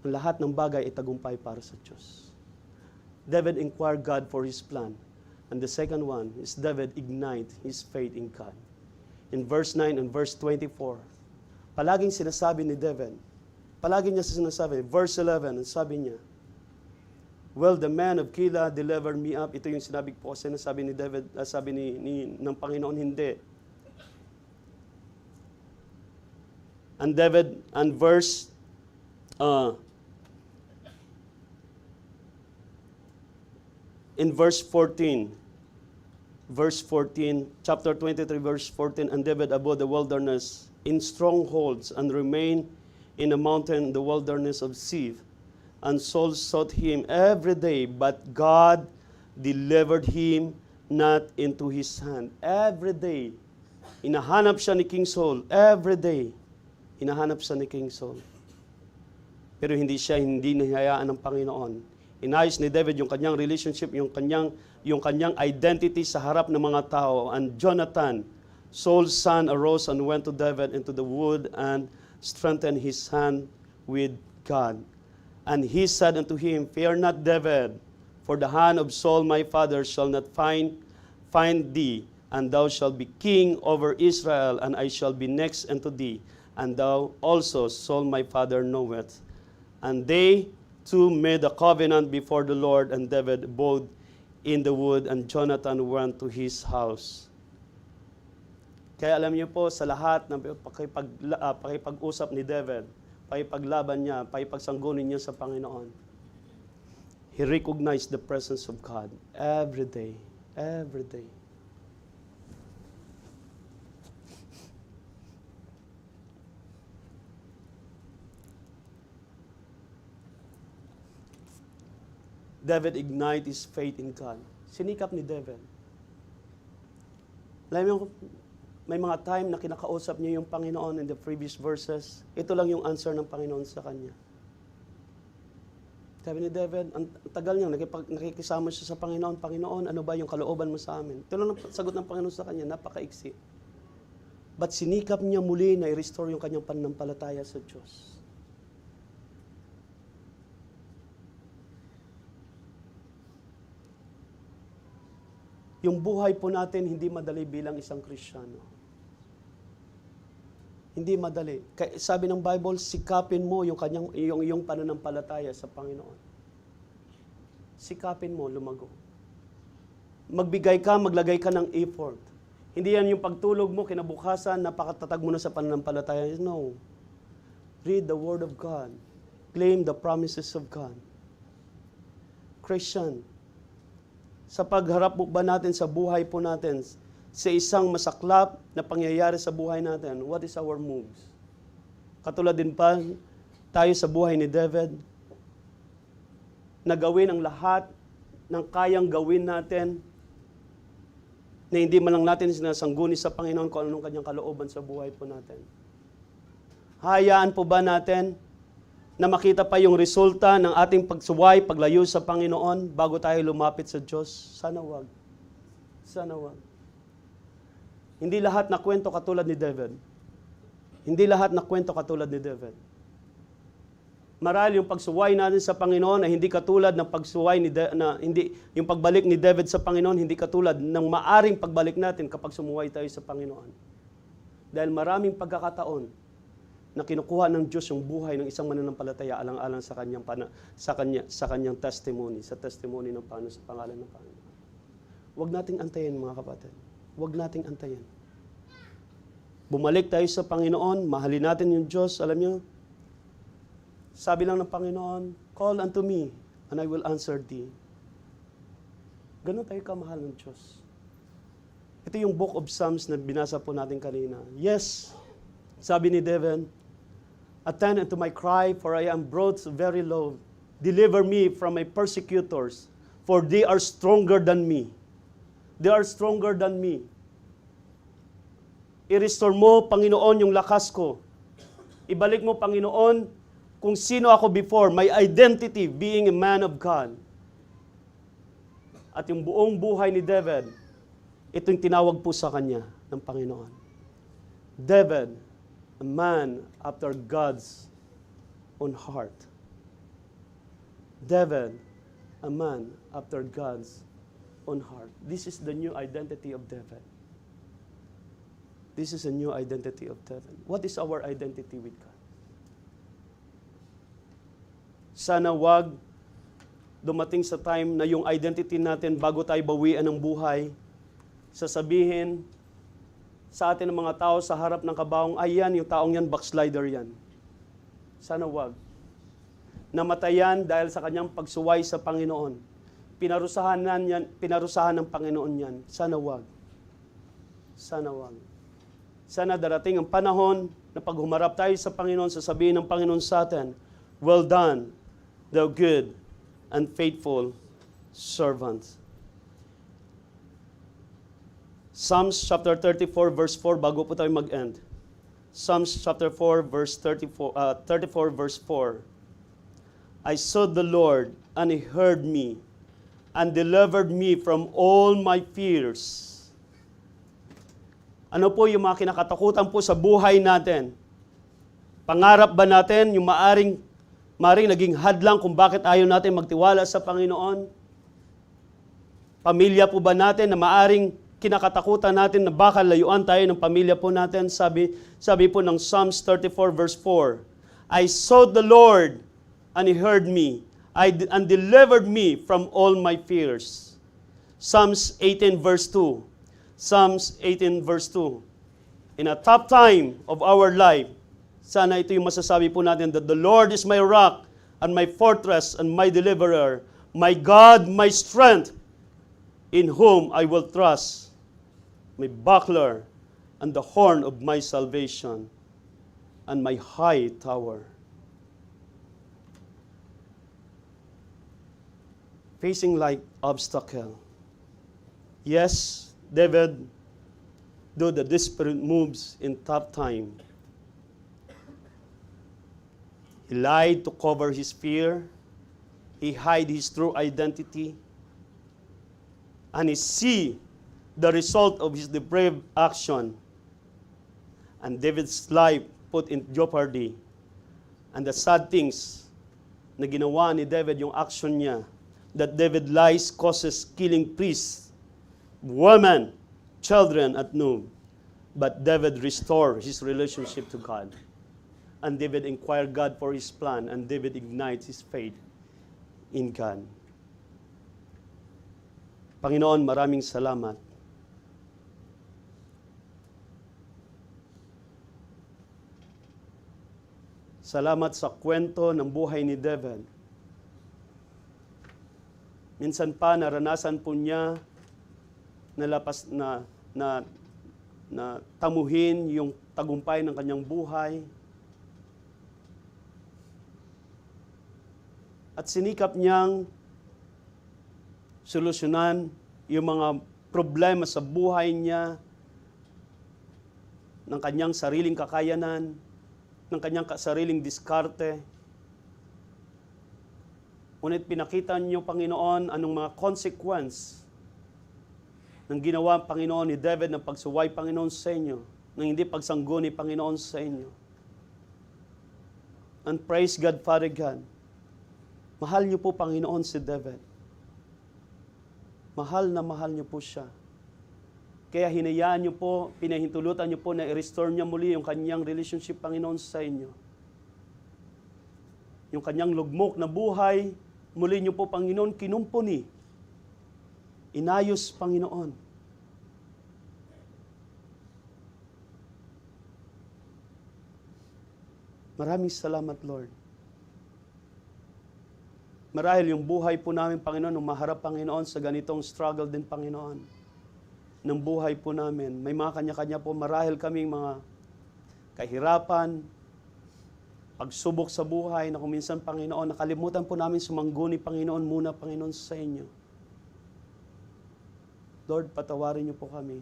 ang lahat ng bagay ay tagumpay para sa Diyos. David inquired God for his plan. And the second one is David ignite his faith in God. In verse 9 and verse 24, palaging sinasabi ni David, palagi niya sinasabi, verse 11, sabi niya, well, the man of Keilah delivered me up. Ito yung sinabi po, sinasabi ni David, sabi ng Panginoon, hindi. And David, and verse, in verse 14, chapter 23, verse 14, and David abode the wilderness in strongholds and remained in a mountain, the wilderness of Sif. And Saul sought him every day, but God delivered him not into his hand. Every day, hinahanap siya ni King Saul. Every day, hinahanap siya ni King Saul. Pero hindi nahihayaan ng Panginoon. Inayos ni David yung kanyang relationship, yung kanyang identity sa harap ng mga tao. And Jonathan, Saul's son, arose and went to David into the wood and strengthened his hand with God. And he said unto him, fear not, David, for the hand of Saul my father shall not find thee, and thou shalt be king over Israel, and I shall be next unto thee, and thou also, Saul my father, knoweth. And they two made a covenant before the Lord, and David abode in the wood, and Jonathan went to his house. Kaya alam niyo po, sa lahat ng pakipag-usap ni David, pakipaglaban niya, pakipagsangguni niya sa Panginoon, he recognized the presence of God every day. Every day. David ignite his faith in God. Sinikap ni David. Alam mo, may mga time na kinakausap niya yung Panginoon in the previous verses. Ito lang yung answer ng Panginoon sa kanya. Sabi ni David, ang tagal niya, nakikisama siya sa Panginoon. Panginoon, ano ba yung kalooban mo sa amin? Ito lang ang sagot ng Panginoon sa kanya, napakaiksi. But sinikap niya muli na i-restore yung kanyang pananampalataya sa Diyos. Yung buhay po natin, hindi madali bilang isang Kristiyano. Hindi madali. Sabi ng Bible, sikapin mo yung pananampalataya sa Panginoon. Sikapin mo, lumago. Magbigay ka, maglagay ka ng effort. Hindi yan yung pagtulog mo, kinabukasan, napakatatag mo na sa pananampalataya. No. Read the Word of God. Claim the promises of God. Christian, sa pagharap ba natin sa buhay po natin, sa isang masaklap na pangyayari sa buhay natin, what is our moves? Katulad din pa tayo sa buhay ni David, na gawin ang lahat ng kayang gawin natin, na hindi man lang natin sinasangguni sa Panginoon kung anong kanyang kalooban sa buhay po natin. Hayaan po ba natin na makita pa yung resulta ng ating pagsuway, paglayo sa Panginoon bago tayo lumapit sa Diyos? Sana wag. Sana wag. Hindi lahat na kwento katulad ni David. Hindi lahat na kwento katulad ni David. Marahil yung pagsuway natin sa Panginoon ay hindi katulad ng pagsuway yung pagbalik ni David sa Panginoon, hindi katulad ng maaring pagbalik natin kapag sumuway tayo sa Panginoon. Dahil maraming pagkakataon na kinukuha ng Diyos yung buhay ng isang mananampalataya alang-alang sa kanyang testimony, sa testimony ng Panginoon, sa pangalan ng Panginoon. Huwag nating antayin, mga kapatid. Huwag nating antayin. Bumalik tayo sa Panginoon, mahalin natin yung Diyos. Alam niyo, sabi lang ng Panginoon, call unto me, and I will answer thee. Ganun tayo kamahal ng Diyos. Ito yung Book of Psalms na binasa po natin kanina. Yes, sabi ni David, attend unto my cry, for I am brought very low. Deliver me from my persecutors, for they are stronger than me. They are stronger than me. I-restore mo, Panginoon, yung lakas ko. Ibalik mo, Panginoon, kung sino ako before, my identity being a man of God. At yung buong buhay ni David, ito yung tinawag po sa kanya ng Panginoon. David, a man after God's own heart. David, a man after God's own heart. This is the new identity of David. This is a new identity of David. What is our identity with God? Sana wag dumating sa time na yung identity natin bago tayo bawian ng buhay, sasabihin sa atin ng mga tao sa harap ng kabaong, ay yan, yung taong yan, backslider yan. Sana wag. Namatayan dahil sa kanyang pagsuway sa Panginoon. Pinarusahan ng Panginoon yan. Sana wag. Sana wag. Sana darating ang panahon na pag humarap tayo sa Panginoon, sasabihin ng Panginoon sa atin, well done, thou good and faithful servant. Psalms chapter 34 verse 4 bago po tayo mag-end. Psalms chapter 4 verse 34 verse 4. I sought the Lord and He heard me and delivered me from all my fears. Ano po yung mga kinakatakutan po sa buhay natin? Pangarap ba natin yung maaring naging hadlang kung bakit ayaw natin magtiwala sa Panginoon? Pamilya po ba natin na maaring kinakatakutan natin na baka layuan tayo ng pamilya po natin? Sabi po ng Psalms 34 verse 4, I sought the Lord and He heard me and delivered me from all my fears. Psalms 18 verse 2. Psalms 18 verse 2. in a tough time of our life, sana ito yung masasabi po natin, that the Lord is my rock and my fortress and my deliverer, my God, my strength, in whom I will trust, my buckler and the horn of my salvation, and my high tower. Facing like obstacle. Yes, David do the desperate moves in tough time. He lied to cover his fear. He hid his true identity. And he see the result of his depraved action. And David's life put in jeopardy. And the sad things na ginawa ni David, yung action niya, that David lies causes killing priests, women, children at noon. But David restored his relationship to God. And David inquired God for his plan, and David ignites his faith in God. Panginoon, maraming salamat. Salamat sa kwento ng buhay ni David. Minsan pa naranasan po niya na tamuhin yung tagumpay ng kanyang buhay. At sinikap niyang solusyonan yung mga problema sa buhay niya ng kanyang sariling kakayanan, ng kanyang sariling diskarte. Ngunit pinakita niyo, Panginoon, anong mga consequence ng ginawa, Panginoon, ni David ng pagsuway, Panginoon, sa inyo, ng hindi pagsangguni, Panginoon, sa inyo. And praise God, Father God. Mahal niyo po, Panginoon, si David. Mahal na mahal niyo po siya. Kaya hinayaan niyo po, pinahintulutan niyo po na i-restore niya muli yung kanyang relationship, Panginoon, sa inyo. Yung kanyang lugmok na buhay, muli niyo po, Panginoon, kinumpuni. Inayos, Panginoon. Maraming salamat, Lord. Marahil yung buhay po namin, Panginoon, umaharap, Panginoon, sa ganitong struggle din, Panginoon, ng buhay po namin. May mga kanya-kanya po, marahil kaming mga kahirapan, pagsubok sa buhay, na kung minsan, Panginoon, nakalimutan po namin sumangguni, Panginoon, muna, Panginoon, sa inyo. Lord, patawarin niyo po kami.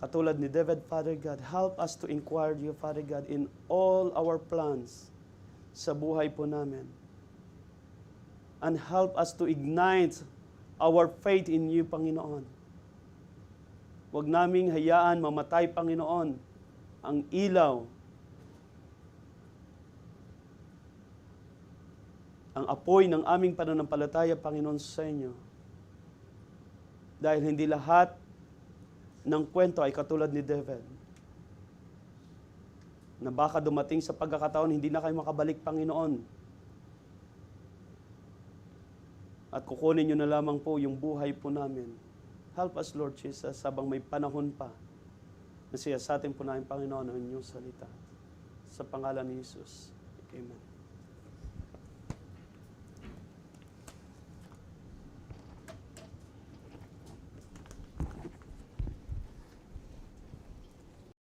Katulad ni David, Father God, help us to inquire you, Father God, in all our plans sa buhay po namin. And help us to ignite our faith in you, Panginoon. Huwag naming hayaan mamatay, Panginoon, ang ilaw, ang apoy ng aming pananampalataya, Panginoon, sa inyo. Dahil hindi lahat ng kwento ay katulad ni David, na baka dumating sa pagkakataon, hindi na kayo makabalik, Panginoon. At kukunin nyo na lamang po yung buhay po namin. Help us, Lord Jesus, habang may panahon pa na siya sa atin po namin, Panginoon, ang inyong salita. Sa pangalan ni Jesus. Amen.